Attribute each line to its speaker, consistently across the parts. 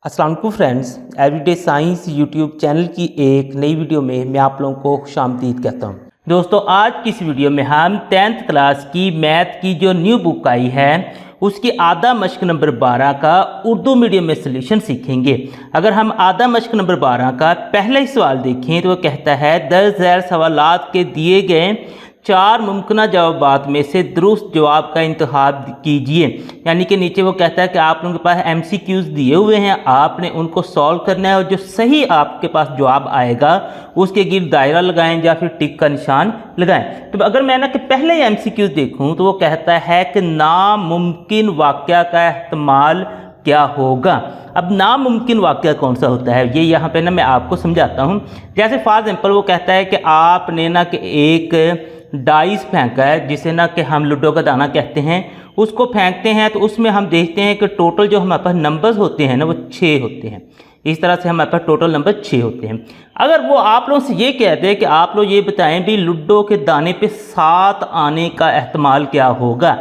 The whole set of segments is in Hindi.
Speaker 1: अस्सलाम वालेकुम friends, everyday science YouTube channel की एक नई वीडियो में मैं आप लोगों को खुशामदीद कहता हूं। दोस्तों, आज की इस वीडियो में हम 10th क्लास की मैथ की जो न्यू बुक आई है उसकी आधा मश्क नंबर 12 का उर्दू मीडियम में सलूशन सीखेंगे। अगर हम आधा मश्क नंबर 12 का पहला ही सवाल देखें तो वह कहता है दर्ज झैल सवालात के दिए गए 4 मुमकिन जवाबात में से दुरुस्त जवाब का इंतखाब कीजिए। यानी कि नीचे वो कहता है कि आप लोगों के पास MCQs दिए हुए हैं, आपने उनको सॉल्व करना है और जो सही आपके पास जवाब आएगा उसके गिर्द दायरा लगाएं या फिर टिक का निशान लगाएं। तो अगर मैं ना कि पहले ही MCQs देखूं तो वो कहता है कि नामुमकिन वाक़या का एहतमाल क्या होगा। अब नामुमकिन वाक़या कौन सा होता है ये यहाँ पे ना मैं आपको समझाता हूँ। जैसे फॉर एग्जाम्पल वो कहता है कि आपने ना कि एक डाइस फेंका है जिसे ना कि हम लूडो का दाना कहते हैं, उसको फेंकते हैं तो उसमें हम देखते हैं कि टोटल जो हमारे पास नंबर्स होते हैं ना वो 6 होते हैं। इस तरह से हमारे पास टोटल नंबर 6 होते हैं। अगर वो आप लोगों से ये कहते हैं कि आप लोग ये बताएं भी लूडो के दाने पे 7 आने का एहतमाल क्या होगा,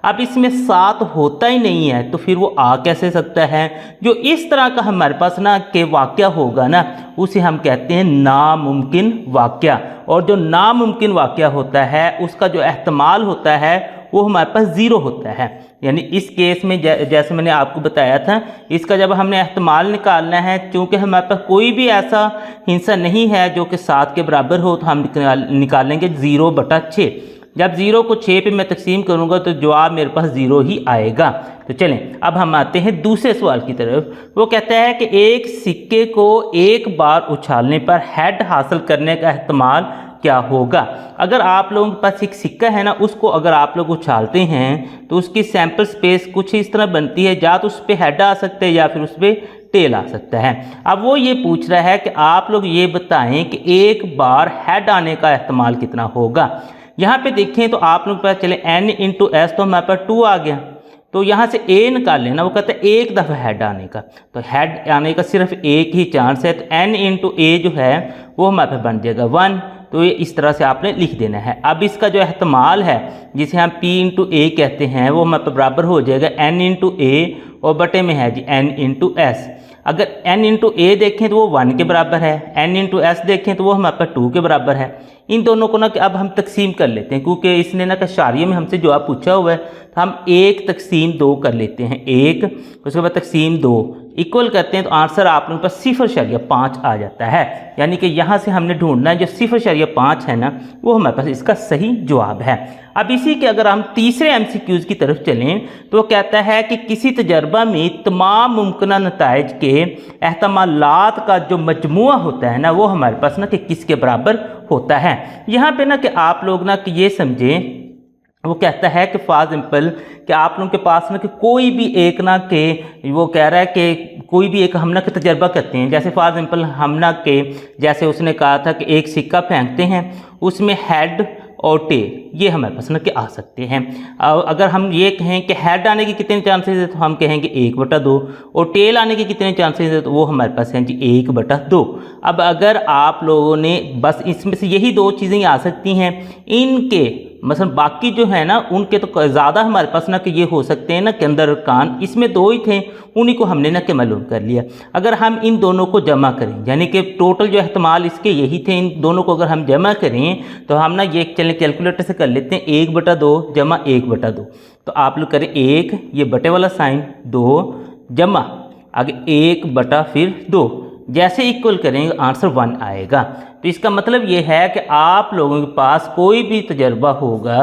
Speaker 1: अब इसमें 7 होता ही नहीं है तो फिर वो आ कैसे सकता है। जो इस तरह का हमारे पास ना कि वाक़या होगा ना उसे हम कहते हैं नामुमकिन वाक़या। और जो नामुमकिन वाक़या होता है उसका जो एहतमाल होता है वो हमारे पास 0 होता है। यानी इस केस में जैसे मैंने आपको बताया था, इसका जब हमने एहतमाल निकालना है, चूँकि हमारे पास कोई भी ऐसा हिस्सा नहीं है जो कि 7 के बराबर हो, तो हम निकालेंगे 0/6। जब 0 को 6 पे मैं तकसीम करूंगा तो जवाब मेरे पास 0 ही आएगा। तो चलें अब हम आते हैं दूसरे सवाल की तरफ। वो कहता है कि एक सिक्के को एक बार उछालने पर हेड हासिल करने का एहतमाल क्या होगा। अगर आप लोगों के पास एक सिक्का है ना, उसको अगर आप लोग उछालते हैं तो उसकी सैंपल स्पेस कुछ इस तरह बनती है, या तो उस पर हेड आ सकते हैं या फिर उस पर टेल आ सकता है। अब वो ये पूछ रहा है कि आप लोग ये बताएं कि एक बार हेड आने का एहतमाल कितना होगा। यहाँ पे देखें तो आप लोग पता चले n × s तो हमारे पास 2 आ गया, तो यहाँ से a निकाल लेना। वो कहता है एक दफ़ा हेड आने का, तो हेड आने का सिर्फ एक ही चांस है, तो n × a जो है वो हमारे पास बन जाएगा 1। तो ये इस तरह से आपने लिख देना है। अब इसका जो एहतमाल है जिसे हम p × a कहते हैं वो हमारे पास बराबर हो जाएगा n × a और बटे में है जी n × s। अगर n × a देखें तो वो 1 के बराबर है, n × s देखें तो वो हमारे पास 2 के बराबर है। इन दोनों को ना कि अब हम तकसीम कर लेते हैं, क्योंकि इसने ना शारिये में हमसे जवाब पूछा हुआ है, तो हम 1 तकसीम 2 कर लेते हैं। 1 उसके बाद तकसीम 2 इक्वल करते हैं तो आंसर आप लोगों के पास 0.5 आ जाता है। यानी कि यहाँ से हमने ढूंढना है जो 0.5 है ना वो हमारे पास इसका सही जवाब है। अब इसी के अगर हम तीसरे MCQs की तरफ चलें तो वो कहता है कि किसी तजर्बा में तमाम मुमकिन नताइज के एहतमालात का जो मजमुआ होता है ना वो हमारे पास ना कि किसके बराबर होता है। यहाँ पे ना कि आप लोग ना कि ये समझें, वो कहता है कि फॉर एग्जाम्पल कि आप लोगों के पास ना कि कोई भी एक ना के वो कह रहा है कि कोई भी एक हम ना के तजर्बा करते हैं। जैसे फॉर एग्जाम्पल हम ना के जैसे उसने कहा था कि एक सिक्का फेंकते हैं, उसमें हेड और टेल ये हमारे पास ना कि आ सकते हैं। अगर हम ये कहें कि हेड आने के कितने चांसेस है तो हम कहेंगे 1/2, और टेल आने के कितने चांसेस है तो वो हमारे पास हैं जी 1/2। अब अगर आप लोगों ने बस इसमें से यही 2 चीज़ें आ सकती हैं, इनके मतलब बाकी जो है ना उनके तो ज़्यादा हमारे पास ना कि ये हो सकते हैं ना कि अंदर कान, इसमें 2 ही थे, उन्हीं को हमने ना कि मालूम कर लिया। अगर हम इन दोनों को जमा करें यानी कि टोटल जो एहतमाल इसके यही थे, इन दोनों को अगर हम जमा करें तो हम ना ये चलें कैलकुलेटर से कर लेते हैं। 1/2 जमा 1/2, तो आप लोग करें 1 ये बटे वाला साइन 2 जमा आगे 1 फिर 2, जैसे इक्वल करेंगे आंसर 1 आएगा। तो इसका मतलब ये है कि आप लोगों के पास कोई भी तजर्बा होगा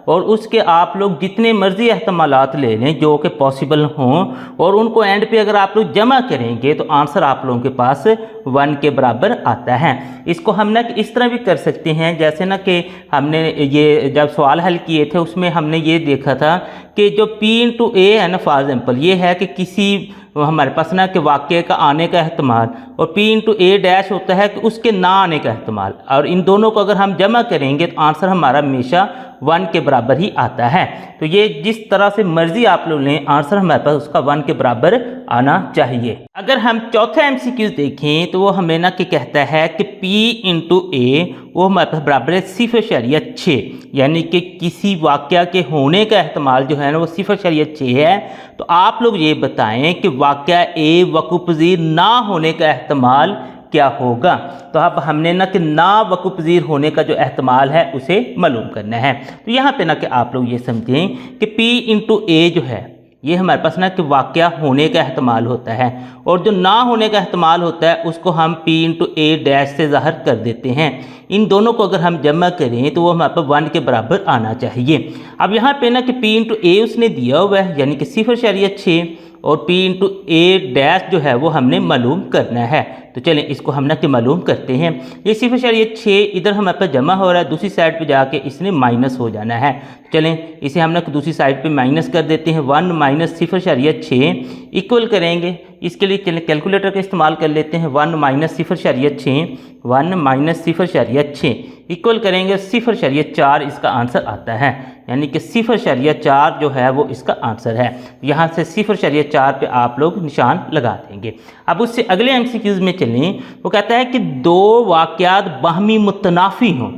Speaker 1: और उसके आप लोग जितने मर्जी एहतमालात ले लें जो कि पॉसिबल हों, और उनको एंड पे अगर आप लोग जमा करेंगे तो आंसर आप लोगों के पास 1 के बराबर आता है। इसको हम ना इस तरह भी कर सकते हैं, जैसे ना कि हमने ये जब सवाल हल किए थे उसमें हमने ये देखा था कि जो p × a है ना, फॉर एग्जाम्पल ये है कि किसी हमारे पास ना कि वाक़ये का आने का एहतमाल, और p × a' होता है कि उसके ना आने का एहतमाल, और इन दोनों को अगर हम जमा करेंगे तो आंसर हमारा हमेशा 1 के बराबर ही आता है। तो ये जिस तरह से मर्जी आप लोग लें, आंसर हमारे पास उसका 1 के बराबर आना चाहिए। अगर हम चौथा एमसीक्यू देखें तो वो हमें ना कि कहता है कि P × A वो हमारे पास बराबर है 0.6, यानी कि किसी वाक़या के होने का एहतमाल जो है ना वो 0.6 है। तो आप लोग ये बताएं कि वाक़या A वक़्फ़-पज़ीर ना होने का एहतमाल क्या होगा। तो अब हमने ना कि ना वक़्फ़-पज़ीर होने का जो एहतमाल है उसे मालूम करना है। तो यहाँ पे ना कि आप लोग ये समझें कि P × A जो है ये हमारे पास ना कि वाक़या होने का एहतमाल होता है, और जो ना होने का एहतमाल होता है उसको हम P × A' से ज़ाहिर कर देते हैं। इन दोनों को अगर हम जमा करें तो वो हमारे पास 1 के बराबर आना चाहिए। अब यहाँ पे ना कि P × A उसने दिया हुआ है यानी कि 0.6, और P × A' जो है वो हमने मालूम करना है। तो चलें इसको हम ना कि मालूम करते हैं। ये 0.6 इधर हमारे पास जमा हो रहा है, दूसरी साइड पे जाके इसने माइनस हो जाना है। चलें इसे हम ना कि दूसरी साइड पे माइनस कर देते हैं। 1 - 0.6 इक्वल करेंगे, इसके लिए चलें कैलकुलेटर का इस्तेमाल कर लेते हैं। 1 - 0.6 1 - 0.6 इक्वल करेंगे 0.4 इसका आंसर आता है, यानी कि 0.4 जो है वो इसका आंसर है। यहाँ से 0.4 पे आप लोग निशान लगा देंगे। अब उससे अगले एमसीक्यूज़ में चलें। वो कहता है कि दो वाक़यात बाहमी मुतनाफ़ी हों।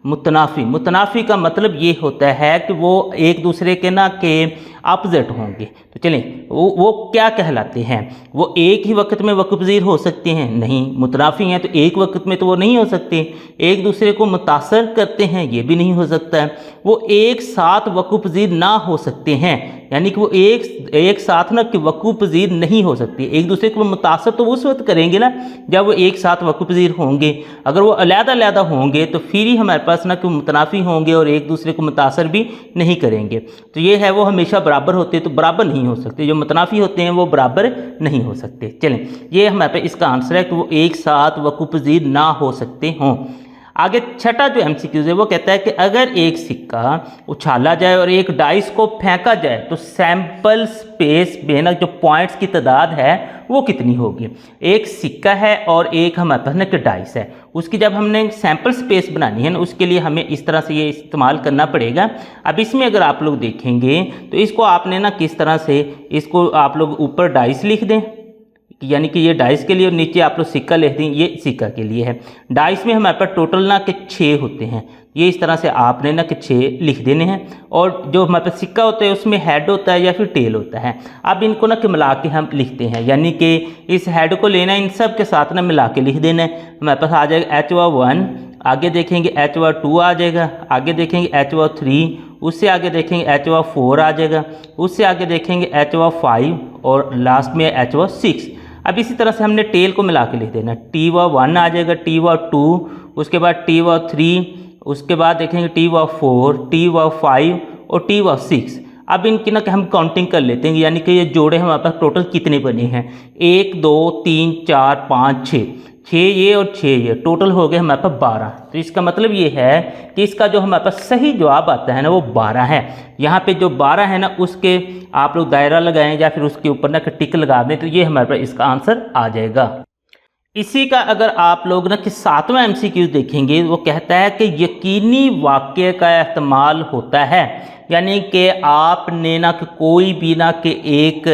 Speaker 1: मुतनाफ़ी का मतलब ये होता है कि वो एक दूसरे के ना के अपोजिट होंगे। तो चलें वो क्या कहलाते हैं। वो एक ही वक्त में वक़्फ़-पज़ीर हो सकते हैं? नहीं। मुतनाफ़ी हैं तो एक वक्त में तो वो नहीं हो सकते। एक दूसरे को मुतासर करते हैं? ये भी नहीं हो सकता है। वो एक साथ वक़्फ़-पज़ीर ना हो सकते हैं, यानी कि वो एक साथ ना कि वक़्फ़-पज़ीर नहीं हो सकती। एक दूसरे को मुतासर तो उस वक्त करेंगे ना जब वो एक साथ वक़्फ़-पज़ीर होंगे। अगर वो अलग-अलग होंगे तो फिर ही हमारे पास ना कि मुतनाफ़ी होंगे और एक दूसरे को मुतासर भी नहीं करेंगे। तो ये है वो हमेशा बराबर होते तो बराबर नहीं हो सकते। जो मुतनाफ़ी होते हैं वो बराबर नहीं हो सकते। चलें ये हमारे पास इसका आंसर है कि वो एक साथ वक़्फ़-पज़ीर ना हो सकते हों। आगे छठा जो एमसीक्यूज़ है वो कहता है कि अगर एक सिक्का उछाला जाए और एक डाइस को फेंका जाए तो सैंपल स्पेस में ना जो पॉइंट्स की तादाद है वो कितनी होगी। एक सिक्का है और एक हमारे पास ना कि डाइस है, उसकी जब हमने सैंपल स्पेस बनानी है ना उसके लिए हमें इस तरह से ये इस्तेमाल करना पड़ेगा। अब इसमें अगर आप लोग देखेंगे तो इसको आपने ना किस तरह से इसको आप लोग ऊपर डाइस लिख दें, यानी कि ये डाइस के लिए, और नीचे आप लोग सिक्का लिख दें, ये सिक्का के लिए है। डाइस में हमारे पास टोटल ना कि 6 होते हैं, ये इस तरह से आपने ना कि 6 लिख देने हैं। और जो हमारे पास सिक्का होता है उसमें हेड होता है या फिर टेल होता है। अब इनको ना कि मिला के हम लिखते हैं, यानी कि इस हेड को लेना इन सब के साथ ना मिला के लिख देना है। हमारे पास आ जाएगा H1, आगे देखेंगे H2 आ जाएगा, आगे देखेंगे H3, उससे आगे देखेंगे H4 आ जाएगा, उससे आगे देखेंगे H5 और लास्ट में H6। अब इसी तरह से हमने टेल को मिला के लिख देना। T1 आ जाएगा, T2, उसके बाद T3, उसके बाद देखेंगे T4, T5 और T6। अब इनकी ना कि हम काउंटिंग कर लेते हैं, यानी कि ये जोड़े हमारे पास टोटल कितने बने हैं। 1 2 3 4 5 6 ये और 6 ये टोटल हो गए हमारे पास 12। तो इसका मतलब ये है कि इसका जो हमारे पास सही जवाब आता है ना वो 12 है। यहाँ पे जो 12 है ना उसके आप लोग दायरा लगाएं या फिर उसके ऊपर ना टिक लगा दें तो ये हमारे पास इसका आंसर आ जाएगा। इसी का अगर आप लोग ना कि 7वां एमसीक्यू देखेंगे वो कहता है कि यकीनी वाक़ये का एहतमाल होता है, यानी कि आपने ना कि कोई भी ना कि एक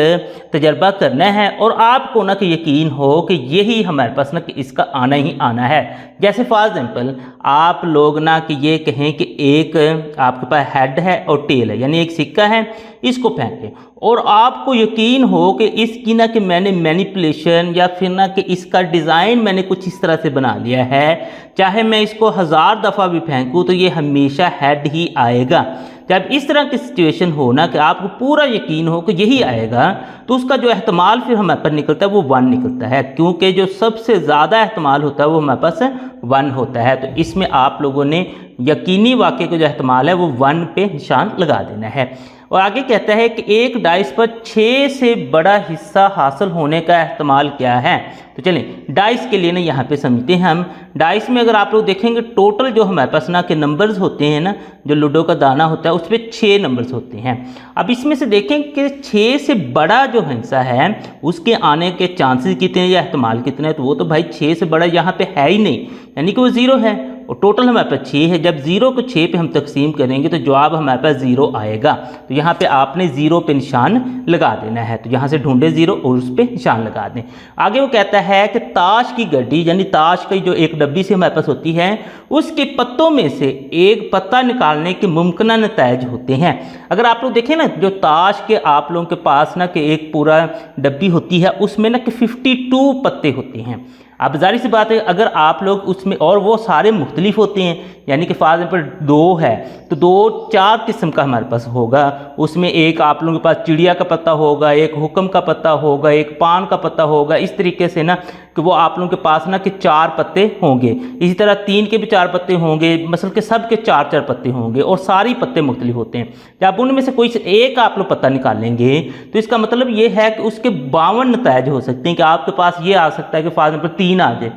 Speaker 1: तजर्बा करना है और आपको ना कि यकीन हो कि यही हमारे पास ना कि इसका आना ही आना है। जैसे फॉर एग्जांपल आप लोग ना कि ये कहें कि एक आपके पास हेड है और टेल है, यानी एक सिक्का है, इसको फेंकें और आपको यकीन हो कि इसकी ना कि मैंने मैनिपुलेशन या फिर ना कि इसका डिज़ाइन मैंने कुछ इस तरह से बना लिया है, चाहे मैं इसको 1000 दफ़ा भी फेंकूँ तो ये हमेशा हेड ही आएगा। जब इस तरह की सिचुएशन हो ना कि आपको पूरा यकीन हो कि यही आएगा तो उसका जो एहतमाल फिर हमारे पास निकलता है वो 1 निकलता है, क्योंकि जो सबसे ज़्यादा एहतमाल होता है वो हमारे पास 1 होता है। तो इसमें आप लोगों ने यकीनी वाक़ये का जो एहतमाल है वो 1 पे निशान लगा देना है। और आगे कहता है कि एक डाइस पर 6 से बड़ा हिस्सा हासिल होने का एहतमाल क्या है। तो चलें डाइस के लिए ना यहाँ पे समझते हैं हम। डाइस में अगर आप लोग देखेंगे टोटल जो हमारे पास ना के नंबर्स होते हैं ना, जो लूडो का दाना होता है उस पर 6 नंबर्स होते हैं। अब इसमें से देखें कि 6 से बड़ा जो हिस्सा है उसके आने के चांसेस कितने या एहतमाल कितने हैं, तो वो तो भाई 6 से बड़ा यहाँ पे है ही नहीं, यानी कि वो 0 है। और टोटल हमारे पास 6 है। जब 0 को 6 पे हम तकसीम करेंगे तो जवाब हमारे पास 0 आएगा। तो यहाँ पे आपने 0 पे निशान लगा देना है। तो यहाँ से ढूंढे 0 और उस पर निशान लगा दें। आगे वो कहता है कि ताश की गड्डी यानी ताश की जो एक डब्बी से हमारे पास होती है उसके पत्तों में से एक पत्ता निकालने के मुमकिन नतीजे होते हैं। अगर आप लोग देखें ना, जो ताश के आप लोगों के पास ना कि एक पूरा डब्बी होती है उसमें ना कि 52 पत्ते होते हैं। अब जाहिर सी बात है अगर आप लोग उसमें, और वो सारे मुख्तलिफ होते हैं, यानी कि फॉर एग्जाम्पल 2 है तो 2-4 किस्म का हमारे पास होगा। उसमें एक आप लोगों के पास चिड़िया का पत्ता होगा, एक हुक्म का पत्ता होगा, एक पान का पत्ता होगा। इस तरीके से ना कि वो आप लोगों के पास ना कि 4 पत्ते होंगे। इसी तरह 3 के भी 4 पत्ते होंगे, मसल के सब के 4-4 पत्ते होंगे और सारी पत्ते मुख्तलिफ होते हैं। जब उनमें से कोई एक आप लोग पत्ता निकालेंगे तो इसका मतलब ये है कि उसके 52 नतीजे हो सकते हैं। कि आपके पास ये आ सकता है कि फॉर एग्जाम्पल 3 आ जाए,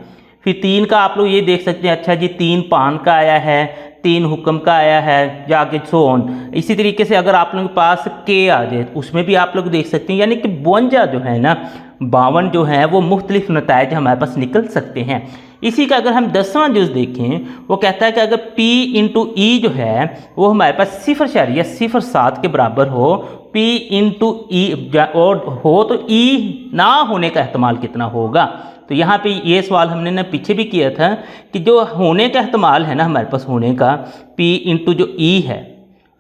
Speaker 1: फिर 3 का आप लोग ये देख सकते हैं, अच्छा जी 3 पान का आया है, 3 हुक्म का आया है, जाके सो ऑन। इसी तरीके से अगर आप लोगों के पास के आ जाए उसमें भी आप लोग देख सकते हैं, यानी कि 52 जो है ना, 52 जो है वो मुख्तलिफ नतीजे हमारे पास निकल सकते हैं। इसी का अगर हम 10वां जुज़ देखें, वो कहता है कि अगर P इंटू ई जो है वो हमारे पास 0.07 के बराबर हो, P इंटू ई और हो तो ई ना होने का एहतमाल कितना होगा। तो यहाँ पे ये सवाल हमने ना पीछे भी किया था कि जो होने का एहतमाल है ना हमारे पास होने का, P इंटू जो ई है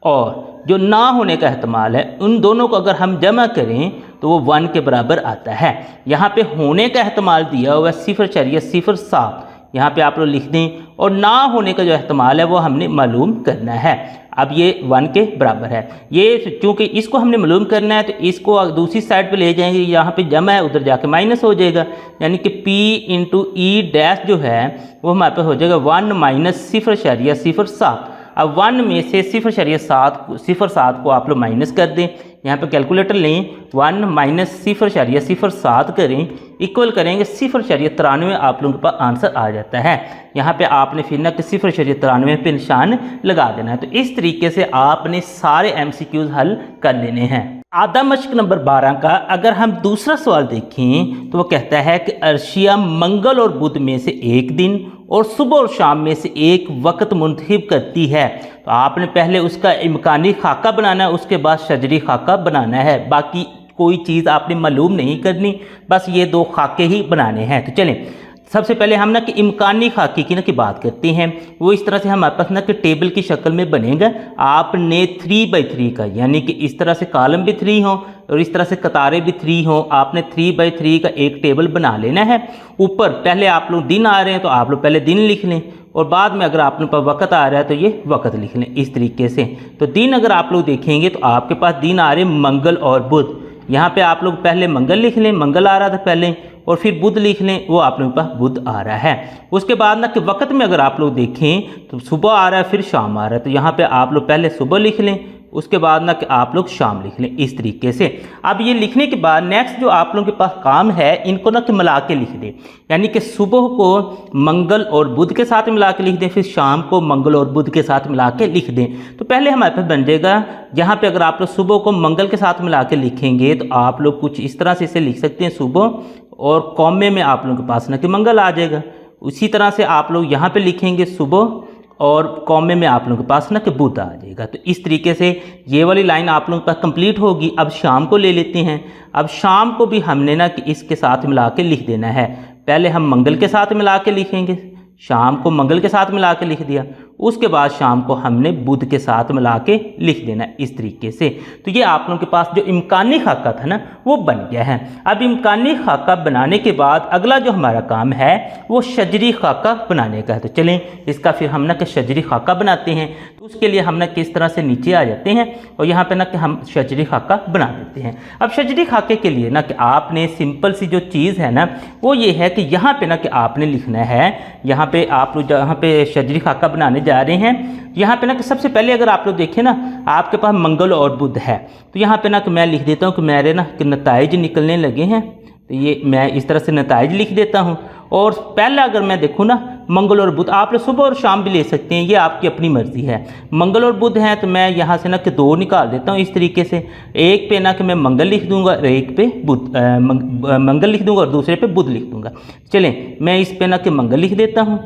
Speaker 1: और जो ना होने का एहतमाल है, उन दोनों को अगर हम जमा करें तो वो 1 के बराबर आता है। यहाँ पे होने का एहतमाल दिया हुआ 0.07, यहाँ पे आप लोग लिख दें, और ना होने का जो एहतमाल है वो हमने मालूम करना है। अब ये 1 के बराबर है। ये चूँकि इसको हमने मालूम करना है तो इसको दूसरी साइड पे ले जाएंगे, यहाँ पे जमा है उधर जाके माइनस हो जाएगा, यानी कि P इंटू ई डैश जो है वो हमारे पास हो जाएगा 1 माइनस 0.07। अब 1 में से 0.7 को आप लोग माइनस कर दें। यहाँ पे कैलकुलेटर लें, 1 माइनस 0.07 करें, इक्वल करेंगे 0.93, आप लोगों के पास आंसर आ जाता है। यहाँ पे आपने फिर ना कि 0.93 पे निशान लगा देना है। तो इस तरीके से आपने सारे MCQs हल कर लेने हैं। आधा मश्क नंबर 12 का अगर हम दूसरा सवाल देखें तो वो कहता है कि अर्शिया मंगल और बुध में से एक दिन और सुबह और शाम में से एक वक्त मुंतखब करती है। तो आपने पहले उसका इम्कानी खाका बनाना है, उसके बाद शजरी खाका बनाना है। बाकी कोई चीज़ आपने मालूम नहीं करनी, बस ये 2 खाके ही बनाने हैं। तो चलें सबसे पहले हम ना कि इम्कानी खाके की ना की बात करते हैं। वो इस तरह से हमारे पास ना कि टेबल की शक्ल में बनेगा। आपने 3/3 का, यानी कि इस तरह से कॉलम भी 3 हो और इस तरह से कतारें भी 3 हो, आपने 3/3 का एक टेबल बना लेना है। ऊपर पहले आप लोग दिन आ रहे हैं तो आप लोग पहले दिन लिख लें, और बाद में अगर आपके पास वक्त आ रहा है तो ये वक्त लिख लें इस तरीके से। तो दिन अगर आप लोग देखेंगे तो आपके पास दिन आ रहे हैं मंगल और बुध। यहाँ पे आप लोग पहले मंगल लिख लें, मंगल आ रहा था पहले, और फिर बुध लिख लें, वो आप लोगों के पास बुध आ रहा है। उसके बाद ना कि वक्त में अगर आप लोग देखें तो सुबह आ रहा है फिर शाम आ रहा है, तो यहाँ पे आप लोग पहले सुबह लिख लें, उसके बाद ना कि आप लोग शाम लिख लें इस तरीके से। अब ये लिखने के बाद नेक्स्ट जो आप लोगों के पास काम है, इनको ना कि मिला के लिख दें, यानी कि सुबह को मंगल और बुध के साथ मिला के लिख दें, फिर शाम को मंगल और बुध के साथ मिला के लिख दें। तो पहले हमारे पास बन जाएगा, यहाँ पे अगर आप लोग सुबह को मंगल के साथ मिला के लिखेंगे तो आप लोग कुछ इस तरह से इसे लिख सकते हैं, सुबह और कॉमे में आप लोगों के पास ना कि मंगल आ जाएगा। उसी तरह से आप लोग यहाँ पे लिखेंगे सुबह और कॉमे में आप लोगों के पास ना कि बुध आ जाएगा। तो इस तरीके से ये वाली लाइन आप लोगों के पास कंप्लीट होगी। अब शाम को ले लेते हैं। अब शाम को भी हमने ना कि इसके साथ मिला के लिख देना है। पहले हम मंगल के साथ मिला के लिखेंगे, शाम को मंगल के साथ मिला के लिख दिया, उसके बाद शाम को हमने बुध के साथ मिला के लिख देना इस तरीके से। तो ये आप लोगों के पास जो इम्कानी खाका था ना वो बन गया है। अब इम्कानी खाका बनाने के बाद अगला जो हमारा काम है वो शजरी खाका बनाने का है। तो चलें इसका फिर हम ना कि शजरी खाका बनाते हैं। तो उसके लिए हम ना किस तरह से नीचे आ जाते हैं और यहाँ पे ना कि हम शजरी खाका बना देते हैं। अब शजरी खाके के लिए ना कि आपने सिंपल सी जो चीज़ है ना वो ये है कि यहाँ पे ना कि आपने लिखना है, यहाँ पे आप लोग जहाँ पे शजरी खाका बनाने जा रहे हैं, यहाँ पे ना कि सबसे पहले अगर आप लोग देखें ना आपके पास मंगल और बुध है, तो यहाँ पे ना कि मैं लिख देता हूँ कि मेरे ना कि नताइज निकलने लगे हैं। तो ये मैं इस तरह से नताइज लिख देता हूँ। और पहला अगर मैं देखूँ ना मंगल और बुध, आप लोग सुबह और शाम भी ले सकते हैं, ये आपकी अपनी मर्जी है। मंगल और बुध हैं तो मैं यहाँ से ना कि 2 निकाल देता हूँ इस तरीके से। एक पे ना कि मैं मंगल लिख दूंगा और एक पे बुध मंगल लिख दूंगा और दूसरे पे बुध लिख दूंगा। चलें मैं इस पे ना कि मंगल लिख देता हूँ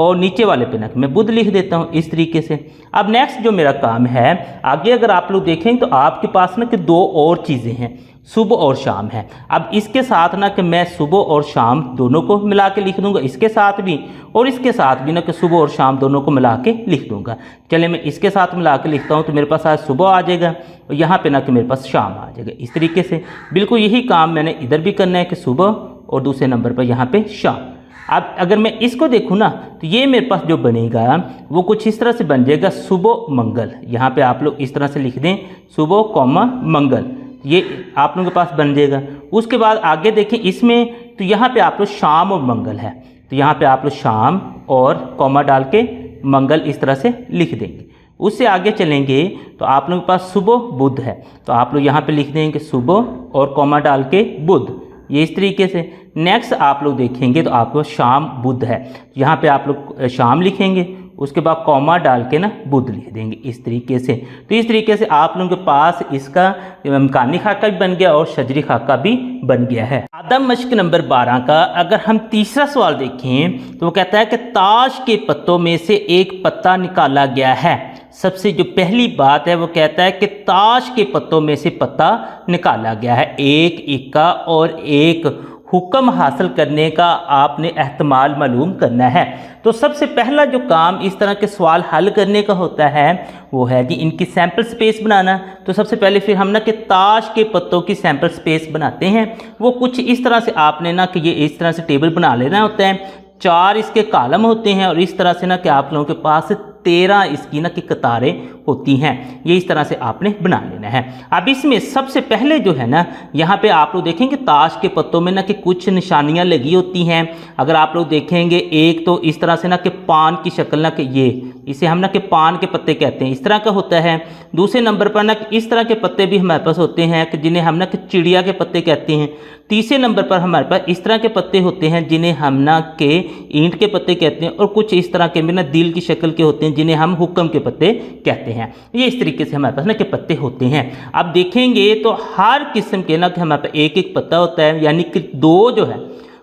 Speaker 1: और नीचे वाले पे ना मैं बुध लिख देता हूँ इस तरीके से। अब नेक्स्ट जो मेरा काम है आगे अगर आप लोग देखें तो आपके पास ना कि दो और चीज़ें हैं, सुबह और शाम है। अब इसके साथ ना कि मैं सुबह और शाम दोनों को मिला के लिख दूंगा, इसके साथ भी और इसके साथ भी ना कि सुबह और शाम दोनों को मिला के लिख दूंगा। चले मैं इसके साथ मिला के लिखता हूँ तो मेरे पास आज सुबह आ जाएगा और यहाँ पे ना कि मेरे पास शाम आ जाएगा। इस तरीके से बिल्कुल यही काम मैंने इधर भी करना है कि सुबह और दूसरे नंबर पर यहाँ पे शाम। अब अगर मैं इसको देखूँ ना तो ये मेरे पास जो बनेगा वो कुछ इस तरह से बन जाएगा, सुबह मंगल। यहाँ पे आप लोग इस तरह से लिख दें, सुबह कॉमा मंगल, ये आप लोगों के पास बन जाएगा। उसके बाद आगे देखें इसमें तो यहाँ पे आप लोग शाम और मंगल है, तो यहाँ पे आप लोग शाम और कॉमा डाल के मंगल इस तरह से लिख देंगे। उससे आगे चलेंगे तो आप लोगों के पास सुबह बुध है, तो आप लोग यहाँ पे लिख देंगे सुबह और कॉमा डाल के बुध, ये इस तरीके से। नेक्स्ट आप लोग देखेंगे तो आपको शाम बुध है, यहाँ पे आप लोग शाम लिखेंगे, उसके बाद कॉमा डाल के ना बुध लिख देंगे इस तरीके से। तो इस तरीके से आप लोगों के पास इसका मकानी खाका भी बन गया और शजरी खाका भी बन गया है। आदम मश्क नंबर 12 का अगर हम तीसरा सवाल देखें तो वो कहता है कि ताश के पत्तों में से एक पत्ता निकाला गया है। सबसे जो पहली बात है वो कहता है कि ताश के पत्तों में से पत्ता निकाला गया है। एक इक्का और एक हुक्म हासिल करने का आपने एहतमाल मालूम करना है। तो सबसे पहला जो काम इस तरह के सवाल हल करने का होता है वो है कि इनकी सैंपल स्पेस बनाना। तो सबसे पहले फिर हम ना कि ताश के पत्तों की सैंपल स्पेस बनाते हैं। वो कुछ इस तरह से आपने ना कि ये इस तरह से टेबल बना लेना होता है। 4 इसके कॉलम होते हैं और इस तरह से ना कि आप लोगों के पास 13 इसकी ना कि कतारें होती हैं। ये इस तरह से आपने बना लेना है। अब इसमें सबसे पहले जो है ना यहाँ पे आप लोग देखेंगे ताश के पत्तों में ना कि कुछ निशानियाँ लगी होती हैं। अगर आप लोग देखेंगे एक तो इस तरह से ना कि पान की शक्ल ना कि ये इसे हम ना कि पान के पत्ते कहते हैं, इस तरह का होता है। दूसरे नंबर पर ना इस तरह के पत्ते भी हमारे पास होते हैं कि जिन्हें हम ना कि चिड़िया के पत्ते कहते हैं। तीसरे नंबर पर हमारे पास इस तरह के पत्ते होते हैं जिन्हें हम ना के ईंट के पत्ते कहते हैं और कुछ इस तरह के ना दिल की शक्ल के होते हैं जिन्हें हम हुक्म के पत्ते कहते हैं। ये इस तरीके से हमारे पास ना के पत्ते होते हैं। अब देखेंगे तो हर किस्म के ना कि हमारे पास एक एक पत्ता होता है, यानी कि 2 जो है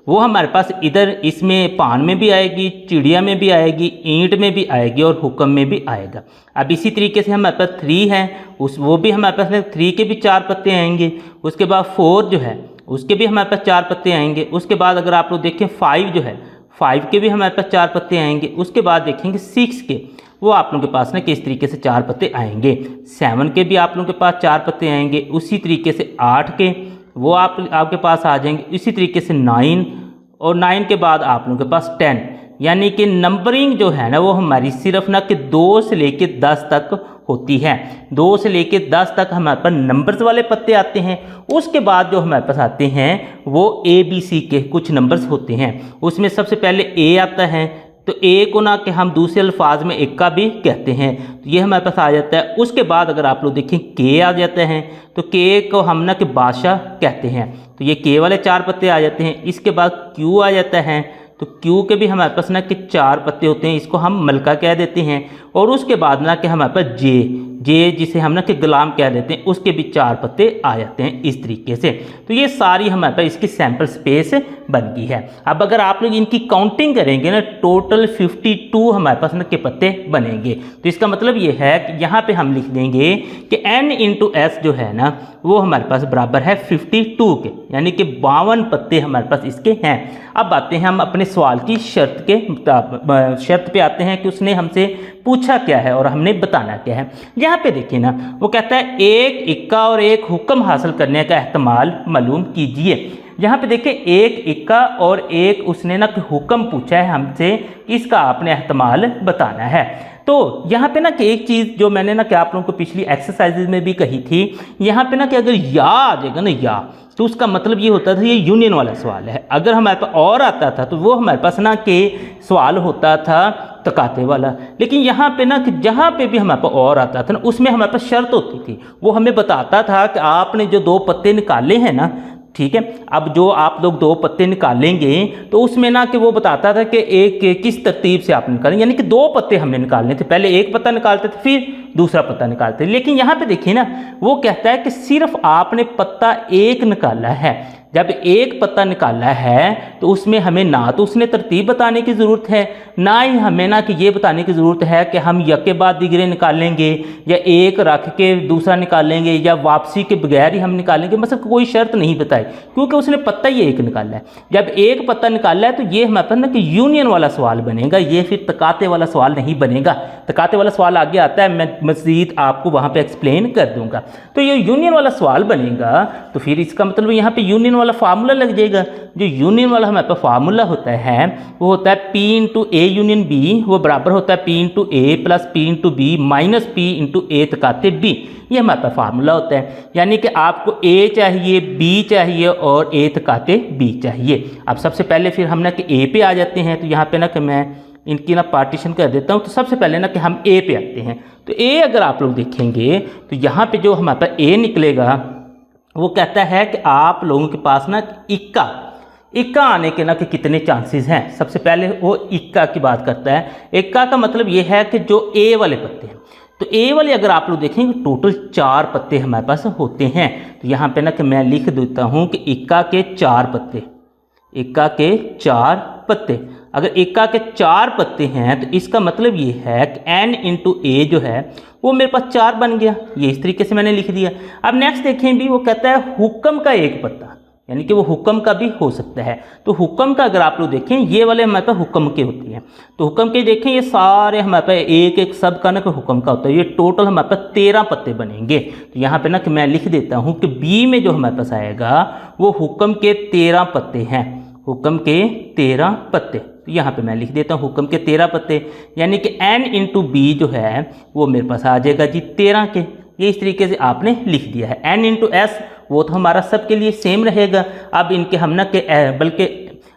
Speaker 1: वो हमारे पास इधर इसमें पान में भी आएगी, चिड़िया में भी आएगी, ईंट में भी आएगी और हुक्म में भी आएगा। अब इसी तरीके से हमारे पास 3 है, वो भी हमारे पास 3 के भी 4 पत्ते आएंगे। उसके बाद 4 जो है उसके भी हमारे पास 4 पत्ते आएंगे। उसके बाद अगर आप लोग देखें 5 जो है 5 के भी हमारे पास 4 पत्ते आएंगे। उसके बाद देखेंगे 6 के, वो आप लोगों के पास ना किस तरीके से 4 पत्ते आएंगे। 7 के भी आप लोगों के पास 4 पत्ते आएंगे। उसी तरीके से 8 के वो आपके पास आ जाएंगे। इसी तरीके से 9 और 9 के बाद आप लोगों के पास 10, यानी कि नंबरिंग जो है ना वो हमारी सिर्फ ना कि 2 से लेके 10 तक होती है। 2 से लेके 10 तक हमारे पास नंबर्स वाले पत्ते आते हैं। उसके बाद जो हमारे पास आते हैं वो ABC के कुछ नंबर्स होते हैं। उसमें सबसे पहले A आता है, तो ए को ना कि हम दूसरे अल्फाज में इक्का भी कहते हैं, तो ये हमारे पास आ जाता है। उसके बाद अगर आप लोग देखें के आ जाते हैं, तो के को हम ना कि बादशाह कहते हैं, तो ये के वाले 4 पत्ते आ जाते हैं। इसके बाद क्यू आ जाता है, तो क्यू के भी हमारे पास ना कि 4 पत्ते होते हैं, इसको हम मलका कह देते हैं। और उसके बाद ना कि हमारे पास जे जिसे हम ना कि गुलाम कह देते हैं, उसके भी 4 पत्ते आ जाते हैं इस तरीके से। तो ये सारी हमारे पास इसकी सैंपल स्पेस बन गई है। अब अगर आप लोग इनकी काउंटिंग करेंगे ना, टोटल 52 हमारे पास ना के पत्ते बनेंगे। तो इसका मतलब ये है कि यहाँ पे हम लिख देंगे कि n × s जो है ना वो हमारे पास बराबर है 52 के, यानी कि 52 पत्ते हमारे पास इसके हैं। अब आते हैं हम अपने सवाल की शर्त पे आते हैं कि उसने हमसे पूछा क्या है और हमने बताना क्या है। यहाँ पे देखिए ना, वो कहता है एक इक्का और एक हुक्म हासिल करने का एहतमाल मालूम कीजिए। यहाँ पे देखिए एक इक्का और एक उसने ना हुक्म पूछा है हमसे, इसका आपने एहतमाल बताना है। तो यहाँ पे ना कि एक चीज़ जो मैंने ना कि आप लोगों को पिछली एक्सरसाइजेज में भी कही थी, यहाँ पे ना कि अगर या आ जाएगा ना या, तो उसका मतलब ये होता था ये यूनियन वाला सवाल है। अगर हमारे पास और आता था तो वो हमारे पास ना कि सवाल होता था तकाते वाला। लेकिन यहाँ पे ना कि जहाँ पे भी हमारे पास और आता था ना, उसमें हमारे पास शर्त होती थी। वो हमें बताता था कि आपने जो 2 पत्ते निकाले हैं ना, ठीक है, अब जो आप लोग 2 पत्ते निकालेंगे तो उसमें ना कि वो बताता था कि एक किस तरतीब से आप निकालें, यानी कि 2 पत्ते हमने निकालने थे। पहले एक पत्ता निकालते थे, फिर दूसरा पत्ता निकालते हैं। लेकिन यहाँ पे देखिए ना, वो कहता है कि सिर्फ आपने पत्ता एक निकाला है। जब एक पत्ता निकाला है तो उसमें हमें ना तो उसने तरतीब बताने की ज़रूरत है, ना ही हमें ना कि ये बताने की ज़रूरत है कि हम एक के बाद दिगरे निकालेंगे या एक रख के दूसरा निकालेंगे या वापसी के बगैर ही हम निकालेंगे। मतलब कोई शर्त नहीं बताई, क्योंकि उसने पत्ता ही एक निकाला है। जब एक पत्ता निकाला है तो ये हमारे पास ना कि यूनियन वाला सवाल बनेगा, ये फिर तकाते वाला सवाल नहीं बनेगा। तकाते वाला सवाल आगे आता है, मैं मज़ीद आपको वहाँ पर एक्सप्लेन कर दूँगा। तो ये यूनियन वाला सवाल बनेगा तो फिर इसका मतलब यहाँ पर यूनियन वाला फार्मूला लग जाएगा। जो यूनियन वाला हमारे पास फार्मूला होता है वो होता है P into A union B, वो बराबर होता है P into A plus P into B minus P into A तकाते B। ये हमारे पास फार्मूला होता है। यानी कि आपको A चाहिए, B चाहिए और A तकाते B चाहिए। अब सबसे पहले फिर हम ना कि A पे आ जाते हैं। तो यहाँ पे ना कि मैं इनकी ना पार्टीशन कर देता हूँ। तो सबसे पहले ना कि हम A पे आते हैं। तो A अगर आप लोग देखेंगे तो यहाँ पे जो हमारे पास A निकलेगा वो कहता है कि आप लोगों के पास ना इक्का आने के ना कि कितने चांसेस हैं। सबसे पहले वो इक्का की बात करता है। इक्का का मतलब ये है कि जो ए वाले पत्ते हैं, तो ए वाले अगर आप लोग देखेंगे टोटल 4 पत्ते हमारे पास होते हैं। तो यहाँ पे ना कि मैं लिख देता हूँ कि इक्का के 4 पत्ते, इक्का के 4 पत्ते। अगर इक्का के 4 पत्ते हैं तो इसका मतलब ये है कि n इंटू ए जो है वो मेरे पास 4 बन गया। ये इस तरीके से मैंने लिख दिया। अब नेक्स्ट देखें भी, वो कहता है हुक्म का एक पत्ता, यानी कि वो हुक्म का भी हो सकता है। तो हुक्म का अगर आप लोग देखें, ये वाले हमारे पास हुक्म के होते हैं। तो हुक्म के देखें ये सारे हमारे पास एक एक सब का ना कि हुक्म का होता है। ये टोटल हमारे पास 13 पत्ते बनेंगे। तो यहाँ पे ना कि मैं लिख देता हूँ कि बी में जो हमारे पास आएगा वो हुक्म के 13 पत्ते हैं, हुक्म के 13 पत्ते। तो यहाँ पे मैं लिख देता हूँ हुक्म के 13 पत्ते, यानी कि n इंटू बी जो है वो मेरे पास आ जाएगा जी 13 के। ये इस तरीके से आपने लिख दिया है। n इंटू एस वो तो हमारा सबके लिए सेम रहेगा। अब इनके हम ना के बल्कि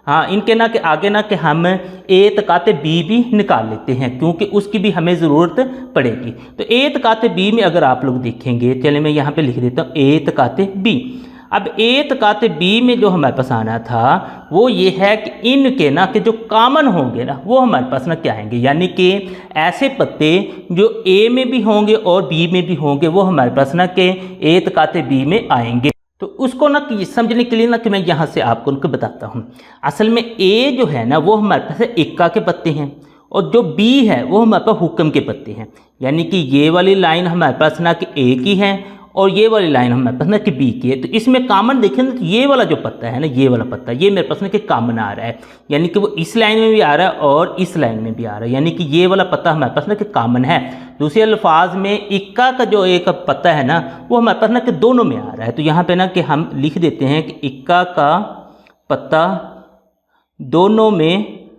Speaker 1: हाँ इनके ना के आगे ना कि हम ए तकाते बी भी निकाल लेते हैं, क्योंकि उसकी भी हमें ज़रूरत पड़ेगी। तो ए तकाते बी में अगर आप लोग देखेंगे, चलिए मैं यहाँ पे लिख देता हूँ ए तकाते बी। अब ए तकाते बी में जो हमारे पास आना था वो ये है कि इनके ना कि जो कॉमन होंगे ना वो हमारे पास ना क्या आएंगे, यानी कि ऐसे पत्ते जो ए में भी होंगे और बी में भी होंगे वो हमारे पास ना कि ए तकाते बी में आएंगे। तो उसको ना कि समझने के लिए ना कि मैं यहाँ से आपको उनको बताता हूँ। असल में ए जो है ना वो हमारे पास इक्का के पत्ते हैं और जो बी है वो हमारे पास हुक्म के पत्ते हैं। यानी कि ये वाली लाइन हमारे पास ना कि ए की है और ये वाली लाइन हमारे पास ना कि बी की है। तो इसमें कॉमन देखें ना तो ये वाला जो पत्ता है ना, ये वाला पत्ता ये मेरे पास ना कि कॉमन आ रहा है, यानी कि वो इस लाइन में भी आ रहा है और इस लाइन में भी आ रहा है, यानी कि ये वाला पत्ता हमारे पास ना कि कॉमन है। दूसरे अल्फाज में इक्का का जो एक पत्ता है ना वो हमारे पास ना कि दोनों में आ रहा है। तो यहाँ पे ना कि हम लिख देते हैं कि इक्का का पत्ता दोनों में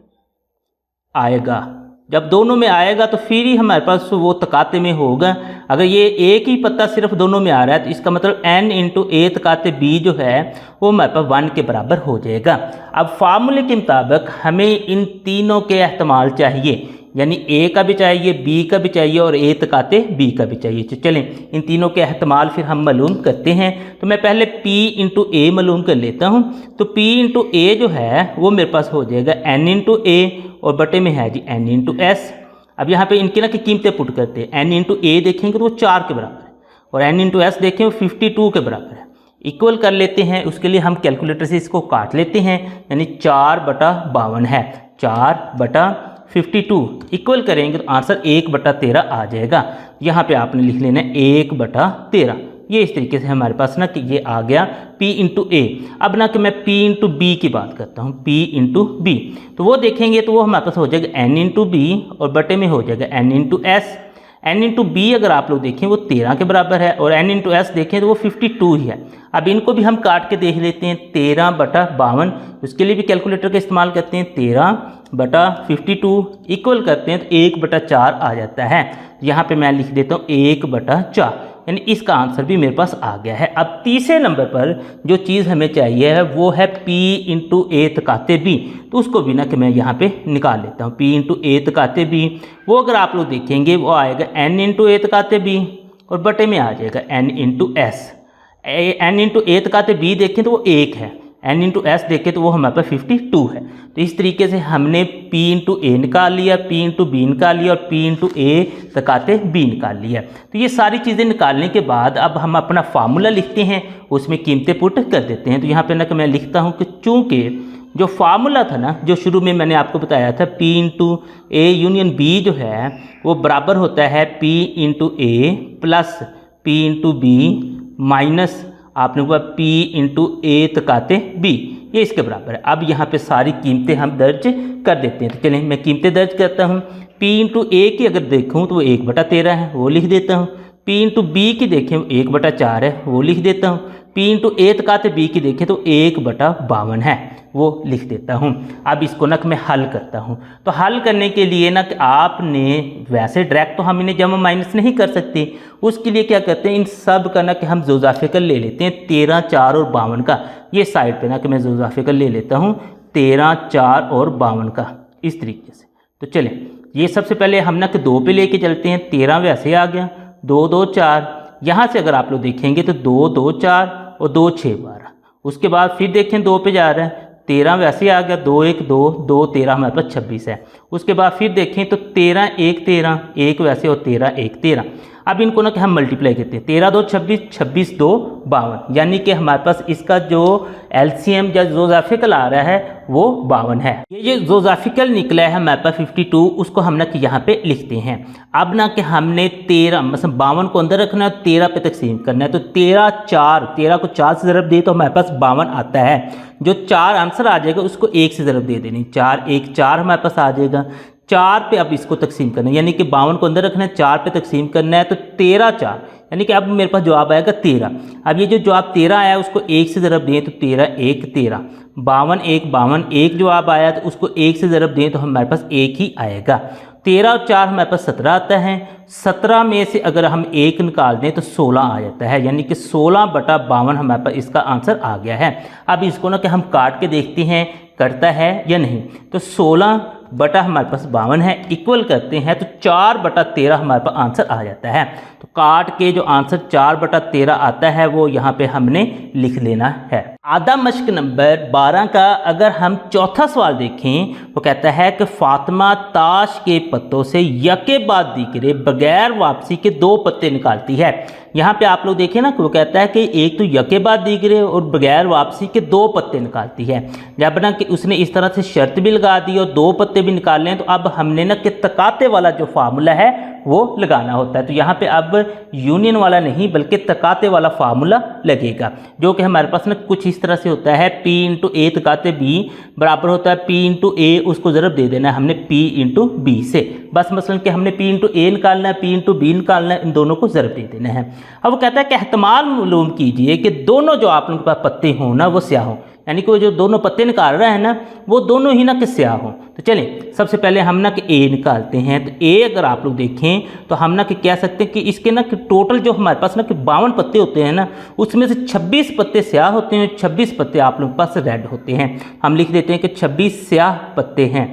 Speaker 1: आएगा। जब दोनों में आएगा तो फिर ही हमारे पास वो तकाते में होगा। अगर ये एक ही पत्ता सिर्फ दोनों में आ रहा है तो इसका मतलब n इंटू ए तकाते बी जो है वो हमारे पास 1 के बराबर हो जाएगा। अब फार्मूले के मुताबिक हमें इन तीनों के एहतमाल चाहिए, यानी ए का भी चाहिए, बी का भी चाहिए और ए तकाते बी का भी चाहिए। तो चलें इन तीनों के एहतमाल फिर हम मालूम करते हैं। तो मैं पहले p इंटू ए मालूम कर लेता हूँ। तो p इंटू ए जो है वो मेरे पास हो जाएगा n इंटू ए और बटे में है जी n इंटू एस। अब यहाँ पे इनकी ना की कीमतें पुट करते हैं। n इंटू ए देखेंगे तो वो 4 के बराबर है और n इंटू एस देखें वो 52 के बराबर है। इक्वल कर लेते हैं, उसके लिए हम कैलकुलेटर से इसको काट लेते हैं, यानी 4/52 है, 4/52 इक्वल करेंगे तो आंसर 1/13 आ जाएगा। यहाँ पे आपने लिख लेना है 1/13। ये इस तरीके से हमारे पास ना कि ये आ गया p इंटू ए। अब ना कि मैं p इंटू बी की बात करता हूँ, p इंटू बी। तो वो देखेंगे तो वो हमारे पास हो जाएगा n इंटू बी और बटे में हो जाएगा n into S. n into B अगर आप लोग देखें वो 13 के बराबर है और n इंटू एस देखें तो वो 52 ही है। अब इनको भी हम काट के देख लेते हैं, 13/52 उसके लिए भी कैलकुलेटर का इस्तेमाल करते हैं, 13/52 इक्वल करते हैं तो 1/4 आ जाता है। यहाँ पे मैं लिख देता हूँ 1/4, यानी इसका आंसर भी मेरे पास आ गया है। अब तीसरे नंबर पर जो चीज़ हमें चाहिए है वो है p इंटू ए तकाते बी। तो उसको भी ना कि मैं यहाँ पे निकाल लेता हूँ, p इंटू ए तकाते बी। वो अगर आप लोग देखेंगे वो आएगा n इंटू ए तकाते बी और बटे में आ जाएगा n into S. n into A तकाते बी देखें तो वो 1 है, n इंटू एस देखें तो वो हमारे पास 52 है। तो इस तरीके से हमने p इंटू ए निकाल लिया, p इंटू बी निकाल लिया और p इंटू ए तकाते b निकाल लिया। तो ये सारी चीज़ें निकालने के बाद अब हम अपना फार्मूला लिखते हैं, उसमें कीमतें पुट कर देते हैं। तो यहाँ पे ना कि मैं लिखता हूँ कि चूँकि जो फार्मूला था ना, जो शुरू में मैंने आपको बताया था, p into A union B जो है वो बराबर होता है p into A plus p into B minus आपने को p इंटू ए तकाते b, ये इसके बराबर है। अब यहाँ पे सारी कीमतें हम दर्ज कर देते हैं। तो चलिए मैं कीमतें दर्ज करता हूँ। p इंटू ए की अगर देखूँ तो वो 1/13 है, वो लिख देता हूँ। p इंटू बी की देखें 1/4 है, वो लिख देता हूँ। p इंटू ए तकाते b की देखें तो 1/52 है, वो लिख देता हूँ। अब इसको ना मैं हल करता हूँ। तो हल करने के लिए ना कि आपने वैसे डायरेक्ट तो हम इन्हें जमा माइनस नहीं कर सकते, उसके लिए क्या करते हैं, इन सब का ना कि हम जोजाफिकल ले लेते हैं 13, 4 और 52 का। ये साइड पे ना कि मैं जोजाफिकल ले लेता हूँ 13, 4 और 52 का, इस तरीके से। तो चलें ये सबसे पहले हम ना कि 2 पे लेके चलते हैं। 13 वैसे आ गया, 2, 2, 4, यहाँ से अगर आप लोग देखेंगे तो 2, 2, 4 और 2, 6, 12। उसके बाद फिर देखें 2 पे जा रहा है, 13 वैसे आ गया, 2, 1, 2, 2, 13 हमारे पास 26 है। उसके बाद फिर देखें तो 13, 1, 13, 1 वैसे और 13, 1, 13। अब इनको ना कि हम मल्टीप्लाई करते हैं, 13, 2, 26, 26, 2, 52, यानी कि हमारे पास इसका जो एलसीएम या जोजाफिकल आ रहा है वो 52 है। ये जो जोजाफिकल निकला है हमारे पास 52, उसको हम ना कि यहाँ पे लिखते हैं। अब ना कि हमने 13 मतलब 52 को अंदर रखना है, 13 पे तकसीम करना है। तो 13, 4, 13 को 4 से ज़रब दे तो हमारे पास 52 आता है। जो 4 आंसर आ जाएगा उसको 1 से ज़रब दे देनी, 4, 1, 4 हमारे पास आ जाएगा। 4 पे अब इसको तकसीम करना है, यानी कि 52 को अंदर रखना है, 4 पे तकसीम करना है। तो 13, 4, यानी कि अब मेरे पास जवाब आएगा 13। अब ये जो जवाब 13 आया उसको 1 से ज़रब दें तो 13, 1, 13, 52, 1, 52, 1 जवाब आया तो उसको 1 से ज़रब दें तो हमारे पास 1 ही आएगा। 13 और 4 हमारे पास 17 आता है। 17 में से अगर हम 1 निकाल दें तो 16 आ जाता है, यानी कि 16/52 हमारे पास इसका आंसर आ गया है। अब इसको ना कि हम काट के देखते हैं करता है या नहीं। तो 16 बटा हमारे पास 52 है, इक्वल करते हैं तो 4/13 हमारे पास आंसर आ जाता है। तो काट के जो आंसर 4/13 आता है वो यहाँ पे हमने लिख लेना है। आधा मश्क नंबर 12 का अगर हम चौथा सवाल देखें, वो कहता है कि फातिमा ताश के पत्तों से यके बाद दीगरे बगैर वापसी के 2 पत्ते निकालती है। यहाँ पे आप लोग देखें ना, वो कहता है कि एक तो यके बाद दीगरे और बगैर वापसी के 2 पत्ते निकालती है। जब ना कि उसने इस तरह से शर्त भी लगा दी और 2 पत्ते भी निकाल लें, तो अब हमने ना कि तकाते वाला जो फार्मूला है वो लगाना होता है। तो यहाँ पे अब यूनियन वाला नहीं बल्कि तकाते वाला फार्मूला लगेगा, जो कि हमारे पास ना कुछ इस तरह से होता है, p इंटू ए तकाते b बराबर होता है p इंटू ए, उसको ज़रब दे देना है हमने p इंटू बी से। बस मसलन कि हमने p इंटू ए निकालना है, p इंटू बी निकालना है, इन दोनों को ज़रब दे देना है। अब वो कहता है कि एहतमाल मालूम कीजिए कि दोनों जो आप लोगों के पास पत्ते हों ना वो स्याह हों, यानी कि वो जो दोनों पत्ते निकाल रहा है ना वो दोनों ही ना कि स्याह हों। तो चलें सबसे पहले हम ना कि ए निकालते हैं। तो ए अगर आप लोग देखें तो हम ना कि कह सकते हैं कि इसके ना कि टोटल जो हमारे पास ना कि 52 पत्ते होते हैं ना, उसमें से 26 पत्ते स्याह होते हैं, 26 पत्ते आप लोगों के पास रेड होते हैं। हम लिख देते हैं कि 26 स्याह पत्ते हैं।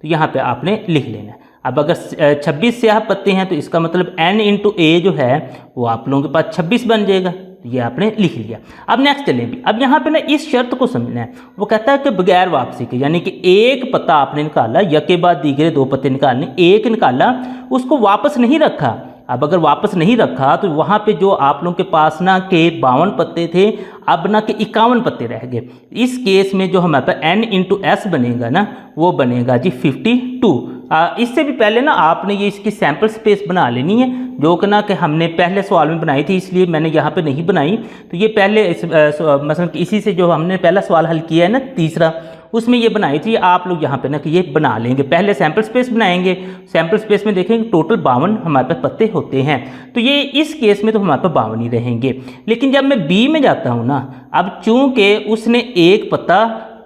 Speaker 1: तो यहाँ पे आपने लिख लेना है। अब अगर 26 स्याह पत्ते हैं तो इसका मतलब n इंटू ए जो है वो आप लोगों के पास 26 बन जाएगा। ये आपने लिख लिया। अब नेक्स्ट चलें भी, अब यहाँ पे ना इस शर्त को समझना है। वो कहता है कि बगैर वापसी के, यानी कि एक पत्ता आपने निकाला, यके बाद दीगरे 2 पत्ते निकालने, एक निकाला उसको वापस नहीं रखा। अब अगर वापस नहीं रखा तो वहाँ पे जो आप लोगों के पास ना के 52 पत्ते थे, अब ना के 51 पत्ते रह गए। इस केस में जो हमारे पास n इंटू एस बनेगा ना वो बनेगा जी 52। इससे भी पहले ना आपने ये इसकी सैम्पल स्पेस बना लेनी है, जो कि ना कि हमने पहले सवाल में बनाई थी, इसलिए मैंने यहाँ पे नहीं बनाई। तो ये पहले मतलब इसी से जो हमने पहला सवाल हल किया है ना तीसरा, उसमें ये बनाई थी। आप लोग यहाँ पे ना कि ये बना लेंगे, पहले सैम्पल स्पेस बनाएंगे। सैम्पल स्पेस में देखेंगे टोटल 52 हमारे पास पत्ते होते हैं, तो ये इस केस में तो हमारे पास 52 ही रहेंगे। लेकिन जब मैं बी में जाता हूँ ना, अब चूँकि उसने एक पत्ता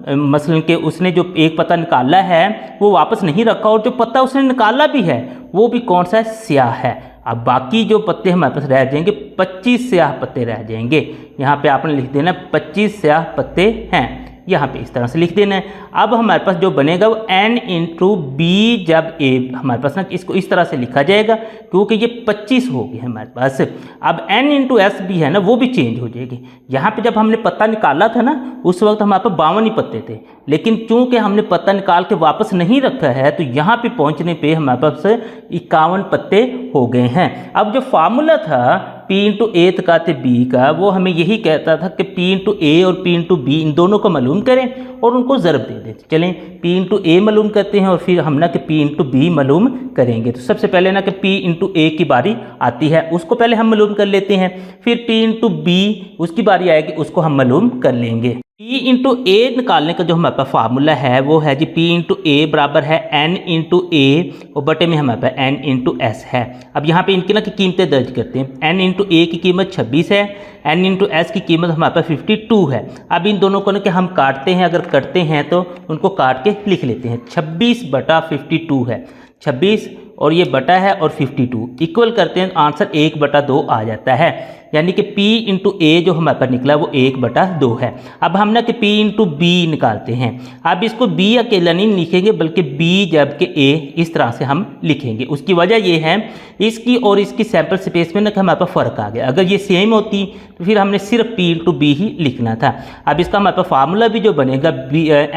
Speaker 1: मसलन के उसने जो एक पत्ता निकाला है वो वापस नहीं रखा, और जो पत्ता उसने निकाला भी है वो भी कौन सा है, स्याह है। अब बाकी जो पत्ते हमारे पास रह जाएंगे 25 स्याह पत्ते रह जाएंगे। यहाँ पे आपने लिख देना 25 स्याह पत्ते हैं। यहाँ पे इस तरह से लिख देना है। अब हमारे पास जो बनेगा वो n इंटू बी जब a, हमारे पास ना इसको इस तरह से लिखा जाएगा क्योंकि ये 25 हो गया हमारे पास। अब n इंटू एस भी है ना वो भी चेंज हो जाएगी। यहाँ पे जब हमने पत्ता निकाला था ना उस वक्त हमारे पास 52 ही पत्ते थे, लेकिन चूंकि हमने पत्ता निकाल के वापस नहीं रखा है तो यहाँ पे पहुँचने पे हमारे पास 51 पत्ते हो गए हैं। अब जो फार्मूला था P इंटू ए तकाते बी का वो हमें यही कहता था कि P इंटू ए और P इंटू बी इन दोनों को मालूम करें और उनको ज़रब दे दें। चलें P इंटू ए मालूम करते हैं और फिर हम ना कि P इंटू बी मालूम करेंगे। तो सबसे पहले ना कि P इंटू ए की बारी आती है, उसको पहले हम मालूम कर लेते हैं, फिर P इंटू बी उसकी बारी आएगी, उसको हम मालूम कर लेंगे। P इंटू ए निकालने का जो हमारे पास फार्मूला है वो है जी P इंटू ए बराबर है n इंटू ए और बटे में हमारे पास n इंटू एस है। अब यहाँ पे इनकी ना की कीमतें दर्ज करते हैं। n इंटू ए की कीमत 26 है, n इंटू एस की कीमत हमारे पास 52 है। अब इन दोनों को ना कि हम काटते हैं, अगर करते हैं तो उनको काट के लिख लेते हैं। 26 बटा 52 है, 26 और ये बटा है और 52 इक्वल करते हैं, आंसर 1/2 आ जाता है। यानी कि P इंटू ए जो हमारे पास निकला वो 1/2 है। अब हम ना कि P इंटू बी निकालते हैं। अब इसको B अकेला नहीं लिखेंगे बल्कि B जबकि A इस तरह से हम लिखेंगे। उसकी वजह ये है इसकी और इसकी सैंपल स्पेस में ना कि हमारे पास फ़र्क आ गया। अगर ये सेम होती तो फिर हमने सिर्फ P इंटू बी ही लिखना था। अब इसका हमारे पास फार्मूला भी जो बनेगा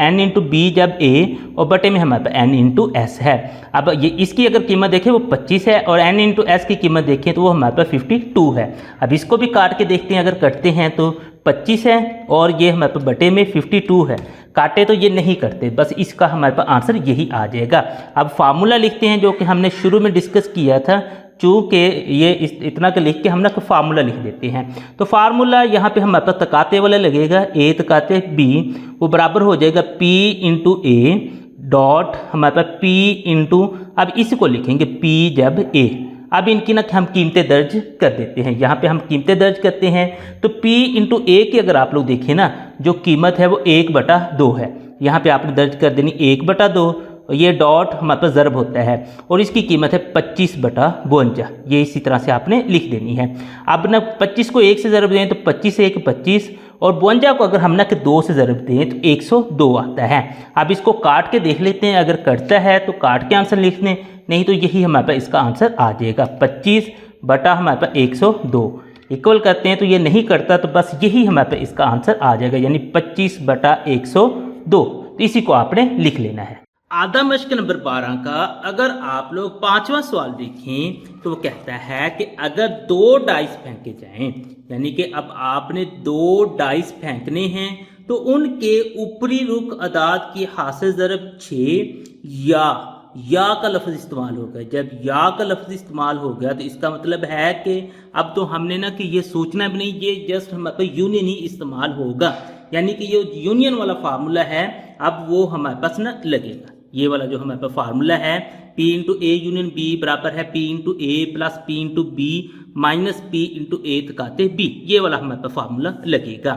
Speaker 1: n इंटू बी जब A और बटे में हमारे पास n इंटू एस है। अब ये इसकी अगर कीमत देखें वो 25 है और n इंटू एस की कीमत देखें तो वो हमारे पास 52 है। अब इसको भी काट के देखते हैं, अगर कटते हैं तो 25 है और ये हमारे पास बटे में 52 है। काटे तो ये नहीं करते, बस इसका हमारे पास आंसर यही आ जाएगा। अब फार्मूला लिखते हैं जो कि हमने शुरू में डिस्कस किया था, चूँकि ये इतना का लिख के हम ना फार्मूला लिख देते हैं। तो फार्मूला यहाँ पे हमारे पास तकाते वाला लगेगा, ए तकाते बी वो बराबर हो जाएगा P इंटू ए डॉट हमारे पास P इंटू, अब इसको लिखेंगे P जब A। अब इनकी ना हम कीमतें दर्ज कर देते हैं। यहाँ पे हम कीमतें दर्ज करते हैं तो P इंटू ए की अगर आप लोग देखें ना जो कीमत है वो 1/2 है। यहाँ पे आपने दर्ज कर देनी 1/2, ये डॉट हमारे पास ज़रब होता है और इसकी कीमत है 25/52। ये इसी तरह से आपने लिख देनी है। अब ना 25 को 1 से ज़रब दें तो 25 1 25 और 52 को अगर हम ना कि 2 से ज़रब दें तो 102 आता है। अब इसको काट के देख लेते हैं, अगर कटता है तो काट के आंसर लिख लें, नहीं तो यही हमारे पास इसका आंसर आ जाएगा 25 बटा हमारे पास 102 इक्वल करते हैं तो ये नहीं करता, तो बस यही हमारे पास इसका आंसर आ जाएगा, यानी 25/102। तो इसी को आपने लिख लेना है। आधा मश्क नंबर 12 का अगर आप लोग 5वां सवाल देखें तो वो कहता है कि अगर 2 डाइस फेंके जाएं, यानी कि अब आपने 2 डाइस फेंकने हैं तो उनके ऊपरी रुख अदाद की हासिल ज़रब 6 या का लफ्ज़ इस्तेमाल हो गया। जब या का लफ्ज़ इस्तेमाल हो गया तो इसका मतलब है कि अब तो हमने ना कि ये सोचना भी नहीं, ये जस्ट हमारे यूनियन ही इस्तेमाल होगा, यानी कि ये यूनियन वाला फार्मूला है अब वो हमारे पास ना लगेगा। ये वाला जो हमारे पास फार्मूला है P into A union B बराबर है P into A plus P into B minus P into A तकाते बी, ये वाला हमारे पास फार्मूला लगेगा।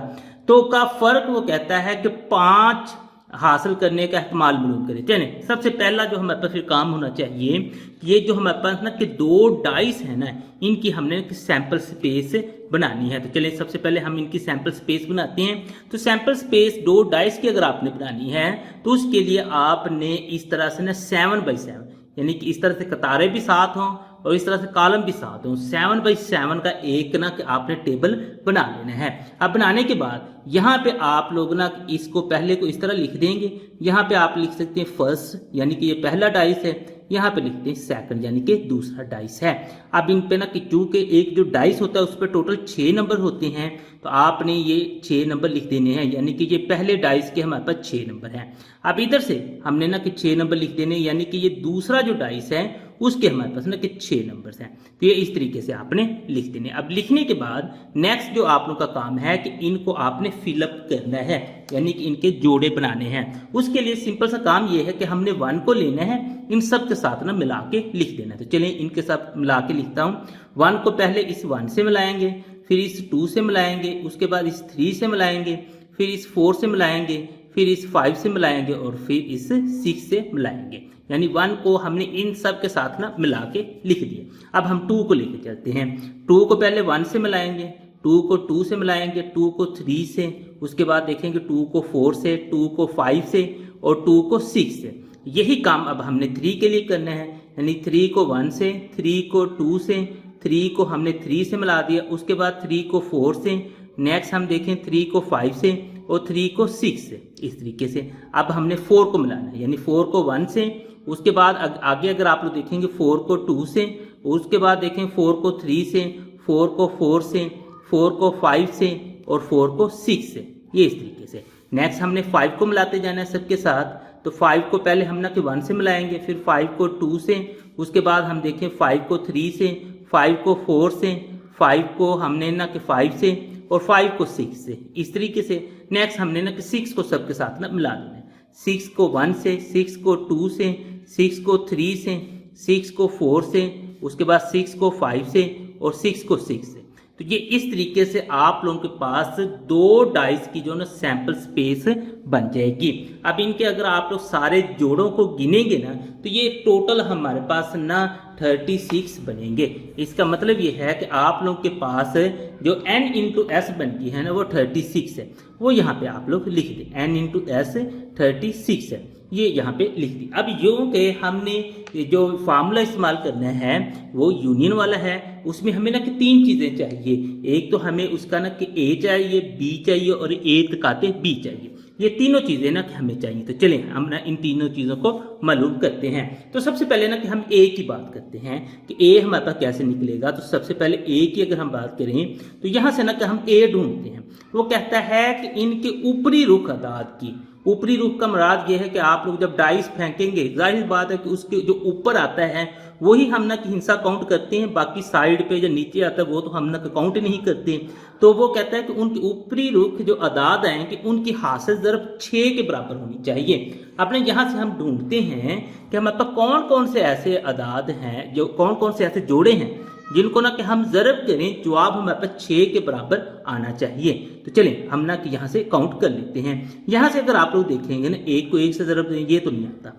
Speaker 1: तो का फ़र्क वो कहता है कि 5 हासिल करने का इस्तेमाल मालूम करें। चलें सबसे पहला जो हमारे पास फिर काम होना चाहिए, ये जो हमारे पास ना कि 2 डाइस है ना इनकी हमने सैंपल स्पेस बनानी है। तो चलिए सबसे पहले हम इनकी सैंपल स्पेस बनाते हैं। तो सैंपल स्पेस 2 डाइस की अगर आपने बनानी है तो उसके लिए आपने इस तरह से ना 7/7 यानी कि इस तरह से कतारें भी साथ हों और इस तरह से कॉलम भी साथ हों, 7/7 का एक ना कि आपने टेबल बना लेना है। अब बनाने के बाद यहाँ पे आप लोग ना इसको पहले को इस तरह लिख देंगे। यहाँ पे आप लिख सकते हैं फर्स्ट यानी कि ये पहला डाइस है, यहाँ पे लिखते हैं सेकंड यानी कि दूसरा डाइस है। अब इन पे ना कि चूंकि एक जो डाइस होता है उस पर टोटल 6 नंबर होते हैं तो आपने ये 6 नंबर लिख देने हैं, यानी कि ये पहले डाइस के हमारे पास 6 नंबर हैं। अब इधर से हमने ना कि 6 नंबर लिख देने, यानी कि ये दूसरा जो डाइस है उसके हमारे पास ना कि 6 नंबर हैं। तो ये इस तरीके से आपने लिख देने। अब लिखने के बाद नेक्स्ट जो आप लोग का काम है कि इनको आपने फिलअप करना है, यानी कि इनके जोड़े बनाने हैं। उसके लिए सिंपल सा काम ये है कि हमने 1 को लेना है, इन सब के साथ ना मिला के लिख देना है। तो चलिए इनके साथ मिला के लिखता हूँ। 1 को पहले इस 1 से मिलाएंगे, फिर इस 2 से मिलाएंगे, उसके बाद इस 3 से मिलाएंगे, फिर इस 4 से मिलाएंगे, फिर इस 5 से मिलाएंगे और फिर इस 6 से मिलाएंगे। यानी 1 को हमने इन सब के साथ ना मिला के लिख दिया। अब हम 2 को लेके चलते हैं। 2 को पहले 1 से मिलाएंगे, 2 को 2 से मिलाएंगे, 2 को 3 से, उसके बाद देखेंगे 2 को 4 से, 2 को 5 से और 2 को 6 से। यही काम अब हमने 3 के लिए करना है, यानी 3 को 1 से, 3 को 2 से, 3 को हमने 3 से मिला दिया, उसके बाद 3 को 4 से, नेक्स्ट हम देखें 3 को 5 से और 3 को 6 से। इस तरीके से अब हमने 4 को मिलाना है, यानी 4 को 1 से, उसके बाद आगे अगर आप लोग देखेंगे 4 को 2 से, उसके बाद देखें 4 को 3 से, 4 को 4 से, 4 को 5 से और 4 को 6 से। ये इस तरीके से। नेक्स्ट हमने 5 को मिलाते जाना है सबके साथ, तो 5 को पहले हम ना कि 1 से मिलाएंगे, फिर 5 को 2 से, उसके बाद हम देखें 5 को 3 से, 5 को 4 से, 5 को हमने ना कि 5 से और 5 को 6 से। इस तरीके से नेक्स्ट हमने ना कि 6 को सबके साथ ना मिला देना है, 6 को 1 से, 6 को 2 से, 6 को 3 से, 6 को 4 से, उसके बाद 6 को 5 से और 6 को 6 से। तो ये इस तरीके से आप लोगों के पास 2 डाइस की जो ना सैंपल स्पेस बन जाएगी। अब इनके अगर आप लोग सारे जोड़ों को गिनेंगे ना तो ये टोटल हमारे पास ना 36 बनेंगे। इसका मतलब ये है कि आप लोगों के पास जो n इंटू एस बनती है ना वो 36 है, वो यहाँ पे आप लोग लिख दें, n इंटू एस 36 है, ये यहाँ पे लिख दी। अब यूं के हमने जो फार्मूला इस्तेमाल करना है वो यूनियन वाला है, उसमें हमें ना कि 3 चीज़ें चाहिए। एक तो हमें उसका ना कि A चाहिए, B चाहिए और A तकाते B चाहिए। ये तीनों चीज़ें ना कि हमें चाहिए। तो चलें हम ना इन तीनों चीज़ों को मालूम करते हैं। तो सबसे पहले ना कि हम A की बात करते हैं कि A हमारे पास कैसे निकलेगा। तो सबसे पहले A की अगर हम बात करें तो यहाँ से ना कि हम A ढूंढते हैं। वो कहता है कि इनके ऊपरी रुख अदाद की, ऊपरी रुख का मुराद ये है कि आप लोग जब डाइस फेंकेंगे जाहिर बात है कि उसके जो ऊपर आता है वही हम ना कि हिस्सा काउंट करते हैं, बाकी साइड पे जो नीचे आता है वो तो हम ना काउंट नहीं करते। तो वो कहता है कि उनकी ऊपरी रुख जो अदाद हैं कि उनकी हासिल ज़रब 6 के बराबर होनी चाहिए। अपने यहाँ से हम ढूंढते हैं कि हमारे पास कौन कौन से ऐसे अदाद हैं, जो कौन कौन से ऐसे जोड़े हैं जिनको ना कि हम ज़रब करें, जवाब हमारे पास 6 के बराबर आना चाहिए। तो चलें हम ना कि यहाँ से काउंट कर लेते हैं। यहाँ से अगर आप लोग देखेंगे ना 1 को 1 से ज़रब दें ये तो नहीं आता,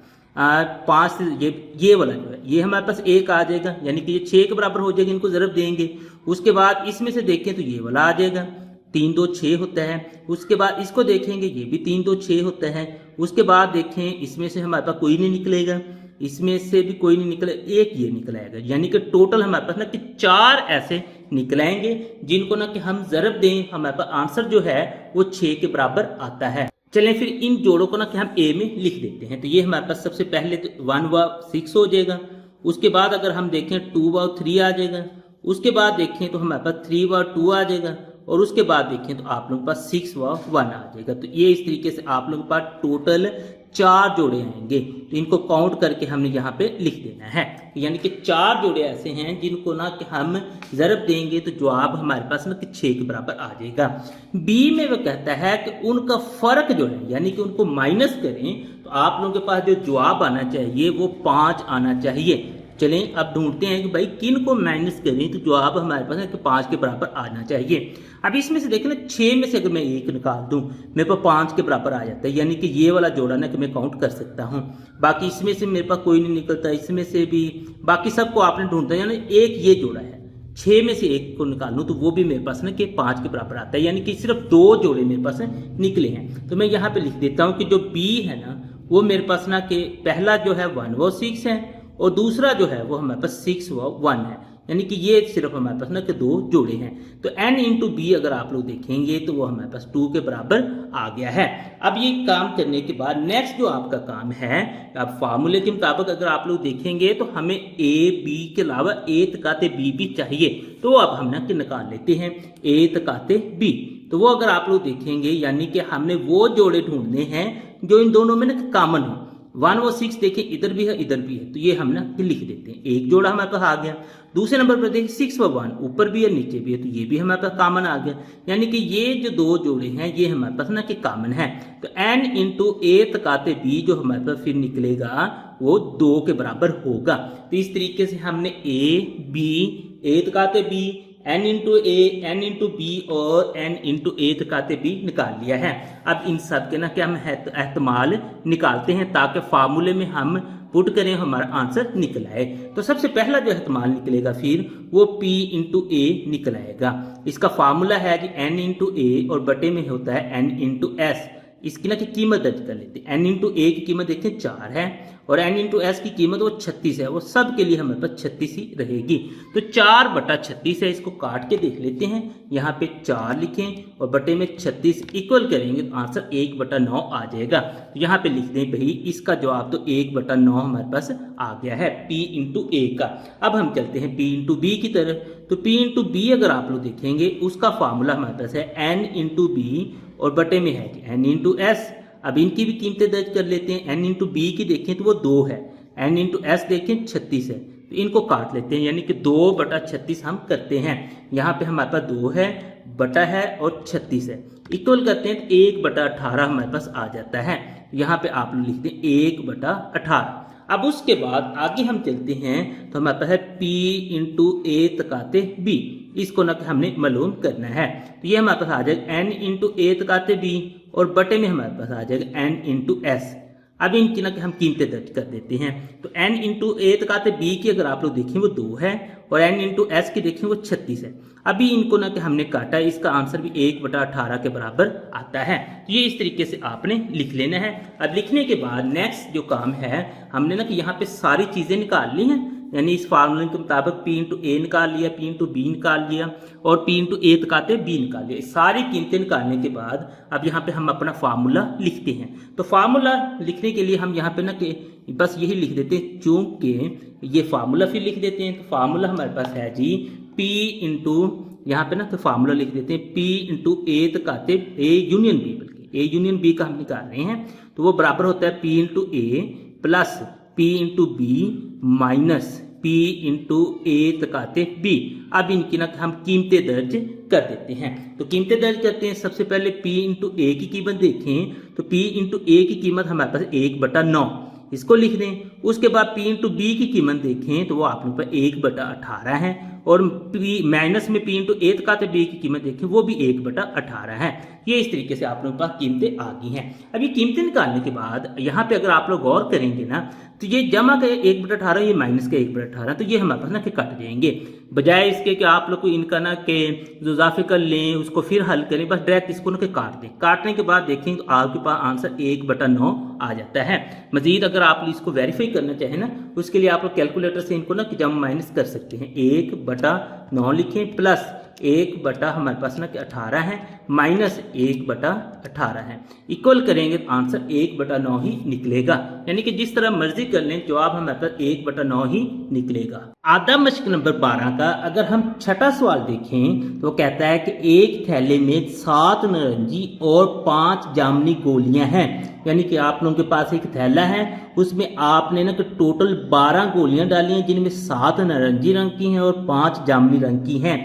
Speaker 1: 5 से ये वाला जो है ये हमारे पास 1 आ जाएगा, यानी कि ये 6 के बराबर हो जाएगा, इनको ज़रब देंगे। उसके बाद इसमें से देखें तो ये वाला आ जाएगा, 3 2 6 होता है। उसके बाद इसको देखेंगे ये भी 3 2 6 होता है। उसके बाद देखें इसमें से हमारे पास कोई नहीं निकलेगा, इसमें से भी कोई नहीं निकले, एक ये निकल आएगा, यानी कि टोटल हमारे पास ना कि 4 ऐसे निकलाएंगे जिनको ना कि हम ज़रब दें, हमारे पास आंसर जो है वो 6 के बराबर आता है। चलें फिर इन जोड़ों को ना कि हम ए में लिख देते हैं। तो ये हमारे पास सबसे पहले तो 1 व 6 हो जाएगा। उसके बाद अगर हम देखें 2 व 3 आ जाएगा। उसके बाद देखें तो हमारे पास 3 व 2 आ जाएगा। और उसके बाद देखें तो आप लोगों के पास 6 व 1 आ जाएगा। तो ये इस तरीके से आप लोगों के पास टोटल 4 जोड़े आएंगे। तो इनको काउंट करके हमने यहाँ पे लिख देना है, यानी कि 4 जोड़े ऐसे हैं जिनको ना कि हम ज़रब देंगे तो जवाब हमारे पास ना कि 6 के बराबर आ जाएगा। बी में वो कहता है कि उनका फ़र्क जो है, यानी कि उनको माइनस करें तो आप लोगों के पास जो जवाब आना चाहिए वो 5 आना चाहिए। चलें अब ढूंढते हैं कि भाई किन को माइनस करें तो जवाब हमारे पास है कि 5 के बराबर आना चाहिए। अब इसमें से देखें ना 6 में से अगर मैं 1 निकाल दूं मेरे पास 5 के बराबर आ जाता है, यानी कि ये वाला जोड़ा ना कि मैं काउंट कर सकता हूं। बाकी इसमें से मेरे पास कोई नहीं निकलता, इसमें से भी, बाकी सबको आपने ढूंढना है, यानी एक ये जोड़ा है। 6 में से 1 को निकाल लूँ तो वो भी मेरे पास ना कि 5 के बराबर आता है, यानी कि सिर्फ 2 जोड़े मेरे पास निकले हैं। तो मैं यहाँ पे लिख देता हूँ कि जो बी है ना वो मेरे पास ना कि पहला जो है 1 व 6 है और दूसरा जो है वो हमारे पास 6 व 1 है, यानी कि ये सिर्फ हमारे पास ना कि 2 जोड़े हैं। तो n इंटू बी अगर आप लोग देखेंगे तो वो हमारे पास 2 के बराबर आ गया है। अब ये काम करने के बाद नेक्स्ट जो आपका काम है, अब फार्मूले के मुताबिक अगर आप लोग देखेंगे तो हमें a b के अलावा a तकाते b भी चाहिए। तो अब हम ना कि निकाल लेते हैं a तकाते b। तो वो अगर आप लोग देखेंगे यानी कि हमने वो जोड़े ढूंढने हैं जो इन दोनों में ना कॉमन हो। 1 व 6 देखिए इधर भी है इधर भी है, तो ये हम ना लिख देते हैं। एक जोड़ा हमारे पास आ गया। दूसरे नंबर पर देखिए 6 व 1 ऊपर भी है नीचे भी है, तो ये भी हमारे पास कॉमन आ गया, यानी कि ये जो 2 जोड़े हैं ये हमारे पास ना कि कॉमन है। तो n इंटू ए तकाते b जो हमारे पास फिर निकलेगा वो 2 के बराबर होगा। तो इस तरीके से हमने a तकाते b, n into A, n into B और n इंटू ए तकाते बी निकाल लिया है। अब इन सब के ना क्या हम एहतमाल निकालते हैं ताकि फार्मूले में हम पुट करें, हमारा आंसर निकल आए। तो सबसे पहला जो इस्तेमाल निकलेगा फिर वो P इंटू ए निकल आएगा। इसका फार्मूला है जी N इंटू ए और बटे में होता है N इंटू एस। इसकी ना की कीमत दर्ज कर लेते हैं। N इंटू ए की कीमत देखें 4 है और N इंटू एस की कीमत वो 36 है। वो सब के लिए हमारे पास 36 ही रहेगी। तो 4/36 है, इसको काट के देख लेते हैं। यहाँ पे 4 लिखें और बटे में 36 इक्वल करेंगे तो आंसर 1/9 आ जाएगा। तो यहाँ पे लिख दें भाई इसका जवाब तो 1/9 हमारे पास आ गया है P इंटू ए का। अब हम चलते हैं P इंटू बी की तरफ। तो P इंटू बी अगर आप लोग देखेंगे उसका फार्मूला हमारे पास है N इंटू बी और बटे में है कि N इंटू एस। अब इनकी भी कीमतें दर्ज कर लेते हैं। N इंटू बी की देखें तो वो 2 है, N इंटू एस देखें 36 है। तो इनको काट लेते हैं, यानी कि 2/36 हम करते हैं। यहाँ पे हमारे पास 2 है, बटा है और 36 है, इक्वल करते हैं तो 1/18 हमारे पास आ जाता है। यहाँ पे आप लोग लिखते हैं 1/18। अब उसके बाद आगे हम चलते हैं तो हमारे पास है P इंटू ए तकाते बी। इसको ना हमने मालूम करना है। तो ये हमारे पास आ जाएगा N इंटू ए तकाते बी और बटे में हमारे पास आ जाएगा N इंटू एस। अब इनकी ना हम कीमतें दर्ज कर देते हैं। तो N इंटू ए तकाते बी की अगर आप लोग देखें वो 2 है और N इंटू एस की देखें वो 36 है। अभी इनको ना कि हमने काटा है, इसका आंसर भी 1/18 के बराबर आता है। तो ये इस तरीके से आपने लिख लेना है। अब लिखने के बाद नेक्स्ट जो काम है, हमने ना कि यहाँ पे सारी चीज़ें निकाल ली हैं, यानी इस फार्मूले के मुताबिक P इंटू ए निकाल लिया, P इंटू बी निकाल लिया और P इंटू ए तकाते बी निकाल लिया। सारी कीमतें निकालने के बाद अब यहाँ पे हम अपना फार्मूला लिखते हैं। तो फार्मूला लिखने के लिए हम यहाँ पे ना कि बस यही लिख देते हैं, चूंकि ये फार्मूला फिर लिख देते हैं। तो फार्मूला हमारे पास है जी P इंटू यहाँ पे ना तो फार्मूला लिख देते हैं P इंटू ए तकाते ए यूनियन बी, बल्कि ए यूनियन बी का हम निकाल रहे हैं। तो वो बराबर होता है P into A plus P into B minus P into A तकाते बी। अब इनकी ना हम कीमतें दर्ज कर देते हैं। तो कीमतें दर्ज करते हैं। सबसे पहले P इंटू ए की कीमत देखें तो P इंटू ए की कीमत हमारे पास 1/9, इसको लिख दें। उसके बाद P इंटू बी की कीमत देखें तो वो आप लोग पर 1/18 है और माइनस में P इंटू ए तकाते बी की कीमत देखें वो भी 1/18 है। ये इस तरीके से आप लोगों के पास कीमतें आ गई हैं। अब ये कीमतें निकालने के बाद यहाँ पे अगर आप लोग गौर करेंगे ना तो ये जमा का 1/18, ये माइनस का 1/18, तो ये हमारे पास ना कि कट जाएंगे। बजाय इसके कि आप लोग को इनका ना कि जो इजाफे कर लें उसको फिर हल करें, बस डायरेक्ट इसको ना कि काट दें। काटने के बाद देखें तो आपके पास आंसर 1/9 आ जाता है। मजीद अगर आप इसको वेरीफाई करना चाहें ना उसके लिए आप लोग कैलकुलेटर से इनको ना कि जमा माइनस कर सकते हैं। 1/9 लिखें प्लस 1/ हमारे पास ना कि 18 है माइनस 1/18 है, इक्वल करेंगे तो आंसर 1/9 ही निकलेगा। यानी कि जिस तरह मर्जी कर लें जवाब हमारे पास 1/9 ही निकलेगा। आधा मश्क नंबर 12 का अगर हम छठा सवाल देखें तो कहता है कि एक थैले में 7 नारंगी और 5 जामुनी गोलियां हैं। यानी कि आप लोगों के पास एक थैला है, उसमें आपने ना कि टोटल 12 गोलियां डाली हैं जिनमें 7 नारंगी रंग की हैं और 5 जामुनी रंग की हैं।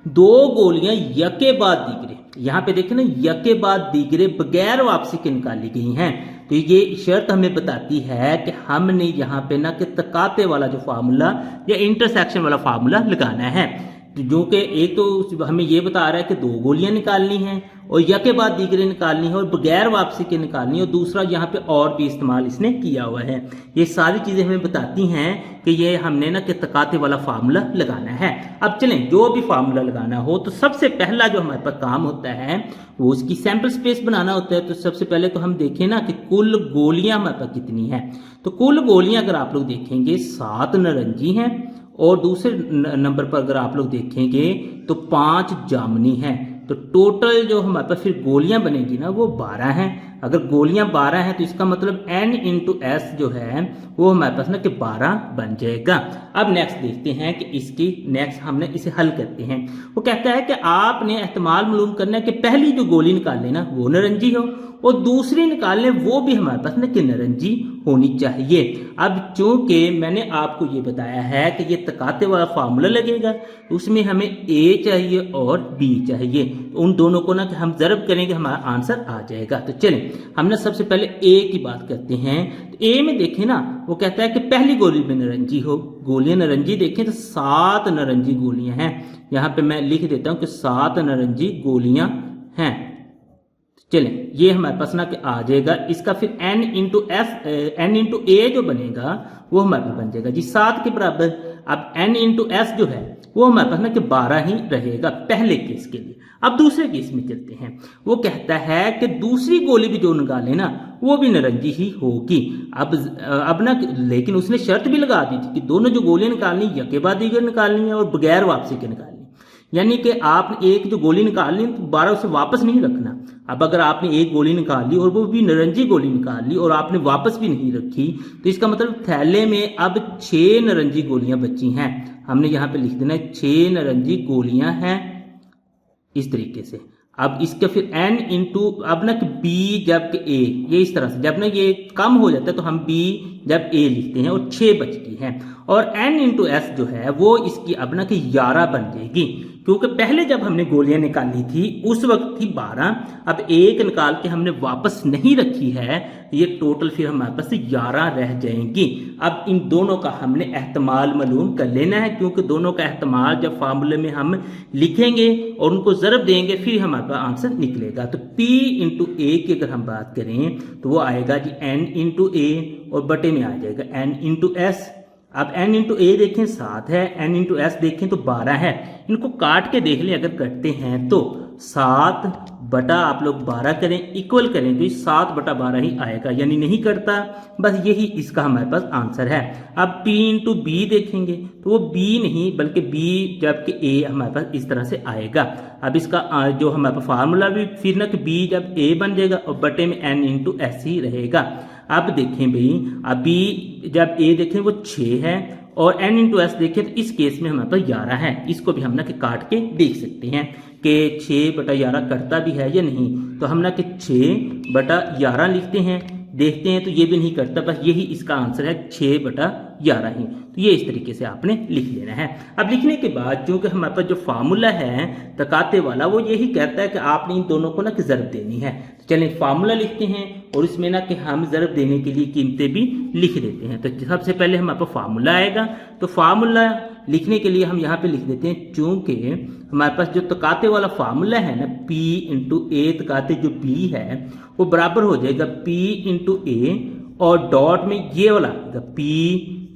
Speaker 1: 2 गोलियां यके बाद दीगरे, यहाँ पे देखें ना यके बाद दीगरे बगैर वापसी के निकाली गई हैं। तो ये शर्त हमें बताती है कि हमने यहाँ पे ना कि तकाते वाला जो फार्मूला या इंटरसेक्शन वाला फार्मूला लगाना है। तो जो कि एक तो हमें ये बता रहा है कि 2 गोलियां निकालनी हैं और यके बाद दीगरे निकालनी है और बगैर वापसी के निकालनी है, और दूसरा यहाँ पे और भी इस्तेमाल इसने किया हुआ है। ये सारी चीज़ें हमें बताती हैं कि ये हमने ना कि तकाते वाला फार्मूला लगाना है। अब चलें, जो भी फार्मूला लगाना हो तो सबसे पहला जो हमारे पास काम होता है वो उसकी सैंपल स्पेस बनाना होता है। तो सबसे पहले तो हम देखें ना कि कुल गोलियां हमारे पास कितनी हैं। तो कुल गोलियां अगर आप लोग देखेंगे 7 नारंगी हैं और दूसरे नंबर पर अगर आप लोग देखेंगे तो 5 जामुनी हैं। तो टोटल जो हमारे पास फिर गोलियां बनेगी ना वो 12 हैं। अगर गोलियां 12 हैं तो इसका मतलब N इंटू एस जो है वो हमारे पास ना कि 12 बन जाएगा। अब नेक्स्ट देखते हैं कि इसकी नेक्स्ट हमने इसे हल करते हैं। वो कहता है कि आपने एहतमाल मालूम करना है कि पहली जो गोली निकाल लेना वो नारंगी हो और दूसरी निकालने वो भी हमारे पास ना कि नारंगी होनी चाहिए। अब चूंकि मैंने आपको ये बताया है कि ये तकाते वाला फार्मूला लगेगा, उसमें हमें A चाहिए और B चाहिए, तो उन दोनों को ना कि हम ज़रब करेंगे हमारा आंसर आ जाएगा। तो चलें हमने सबसे पहले A की बात करते हैं। तो A में देखें ना वो कहता है कि पहली गोली में नारंगी हो, गोलियां नारंगी देखें तो 7 नारंगी गोलियां हैं। यहाँ पे मैं लिख देता हूँ कि 7 नारंगी गोलियां हैं। चलें, ये हमारे पास ना कि आ जाएगा इसका, फिर n इंटू ए जो बनेगा वो हमारे पास बन जाएगा जी 7 के बराबर। अब n इंटू एस जो है वो हमारे पास ना कि 12 ही रहेगा पहले केस के लिए। अब दूसरे केस में चलते हैं। वो कहता है कि दूसरी गोली भी जो निकाले ना वो भी नारंगी ही होगी। अब ना, लेकिन उसने शर्त भी लगा दी थी कि दोनों जो गोलियां निकालनी यके बाद दीगर निकालनी है और बगैर वापसी के निकालनी, यानी कि आपने एक जो गोली निकाल ली तो दोबारा उसे वापस नहीं रखना। अब अगर आपने एक गोली निकाल ली और वो भी नारंगी गोली निकाल ली और आपने वापस भी नहीं रखी, तो इसका मतलब थैले में अब 6 नारंगी गोलियां बची हैं। हमने यहाँ पे लिख देना है 6 नारंगी गोलियां हैं इस तरीके से। अब इसका फिर n इंटू, अब ना b जब a, ये इस तरह से जब ना ये कम हो जाता है तो हम b जब a लिखते हैं और 6 बचती हैं। और n इंटू एस जो है वो इसकी अब ना कि 11 बन जाएगी, क्योंकि पहले जब हमने गोलियां निकाली थी उस वक्त थी 12, अब एक निकाल के हमने वापस नहीं रखी है, ये टोटल फिर हमारे पास 11 रह जाएंगी। अब इन दोनों का हमने एहतमाल मालूम कर लेना है, क्योंकि दोनों का एहतमाल जब फार्मूले में हम लिखेंगे और उनको ज़रब देंगे फिर हमारे पास आंसर निकलेगा। तो p इंटू ए की अगर हम बात करें तो वो आएगा जी n इंटू ए और बटे में आ जाएगा n इंटू एस। अब n इंटू ए देखें 7 है, n इंटू एस देखें तो 12 है। इनको काट के देख लें, अगर करते हैं तो 7 बटा आप लोग 12 करें, इक्वल करें तो 7 बटा 12 ही आएगा, यानी नहीं करता, बस यही इसका हमारे पास आंसर है। अब p इंटू बी देखेंगे तो वो b नहीं बल्कि b जबकि a हमारे पास इस तरह से आएगा। अब इसका जो हमारे पास फार्मूला भी फिर ना कि b जब a बन जाएगा और बटे में n इंटू एस ही रहेगा। अब देखें भाई, अभी जब a देखें वो 6 है और n इंटू एस देखें तो इस केस में हमारे पास 11 है। इसको भी हम ना कि काट के देख सकते हैं कि 6 बटा 11 करता भी है या नहीं, तो हम ना कि 6 बटा 11 लिखते हैं, देखते हैं तो ये भी नहीं करता, बस यही इसका आंसर है 6 बटा 11 ही। तो ये इस तरीके से आपने लिख लेना है। अब लिखने के बाद क्योंकि हमारे पास जो फार्मूला है तकाते वाला वो यही कहता है कि आपने इन दोनों को ना कि ज़रब देनी है। तो चलें फार्मूला लिखते हैं और इसमें ना कि हम ज़रब देने के लिए कीमतें भी लिख देते हैं। तो सबसे पहले हमारे पास फार्मूला आएगा, तो फार्मूला लिखने के लिए हम यहाँ पे लिख देते हैं, चूँकि हमारे पास जो तकाते वाला फार्मूला है ना p इंटू ए तकाते जो b है वो बराबर हो जाएगा p इंटू ए और डॉट में ये वाला आएगा p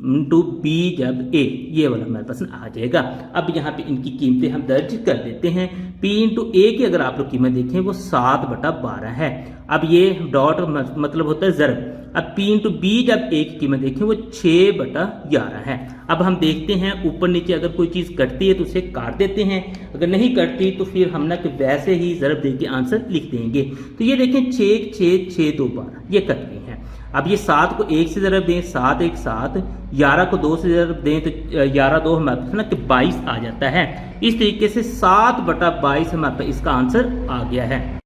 Speaker 1: इंटू बी जब a, ये वाला हमारे पास आ जाएगा। अब यहाँ पे इनकी कीमतें हम दर्ज कर देते हैं। p इंटू ए की अगर आप लोग कीमत देखें वो 7 बटा 12 है। अब ये डॉट मतलब होता है ज़रब। अब p इंटू बी जब a की कीमत देखें वो 6 बटा 11 है। अब हम देखते हैं ऊपर नीचे अगर कोई चीज़ कटती है तो उसे काट देते हैं, अगर नहीं कटती तो फिर हम ना कि वैसे ही ज़रब दे के आंसर लिख देंगे। तो ये देखें 6 6 6 2 12 ये कट गए हैं। अब ये 7 को 1 से ज़रब दें, 7 1 7, 11 को 2 से ज़रब दें तो 11 2 हमारे पास ना कि 22 आ जाता है। इस तरीके से 7 बटा 22 हमारे पास इसका आंसर आ गया है।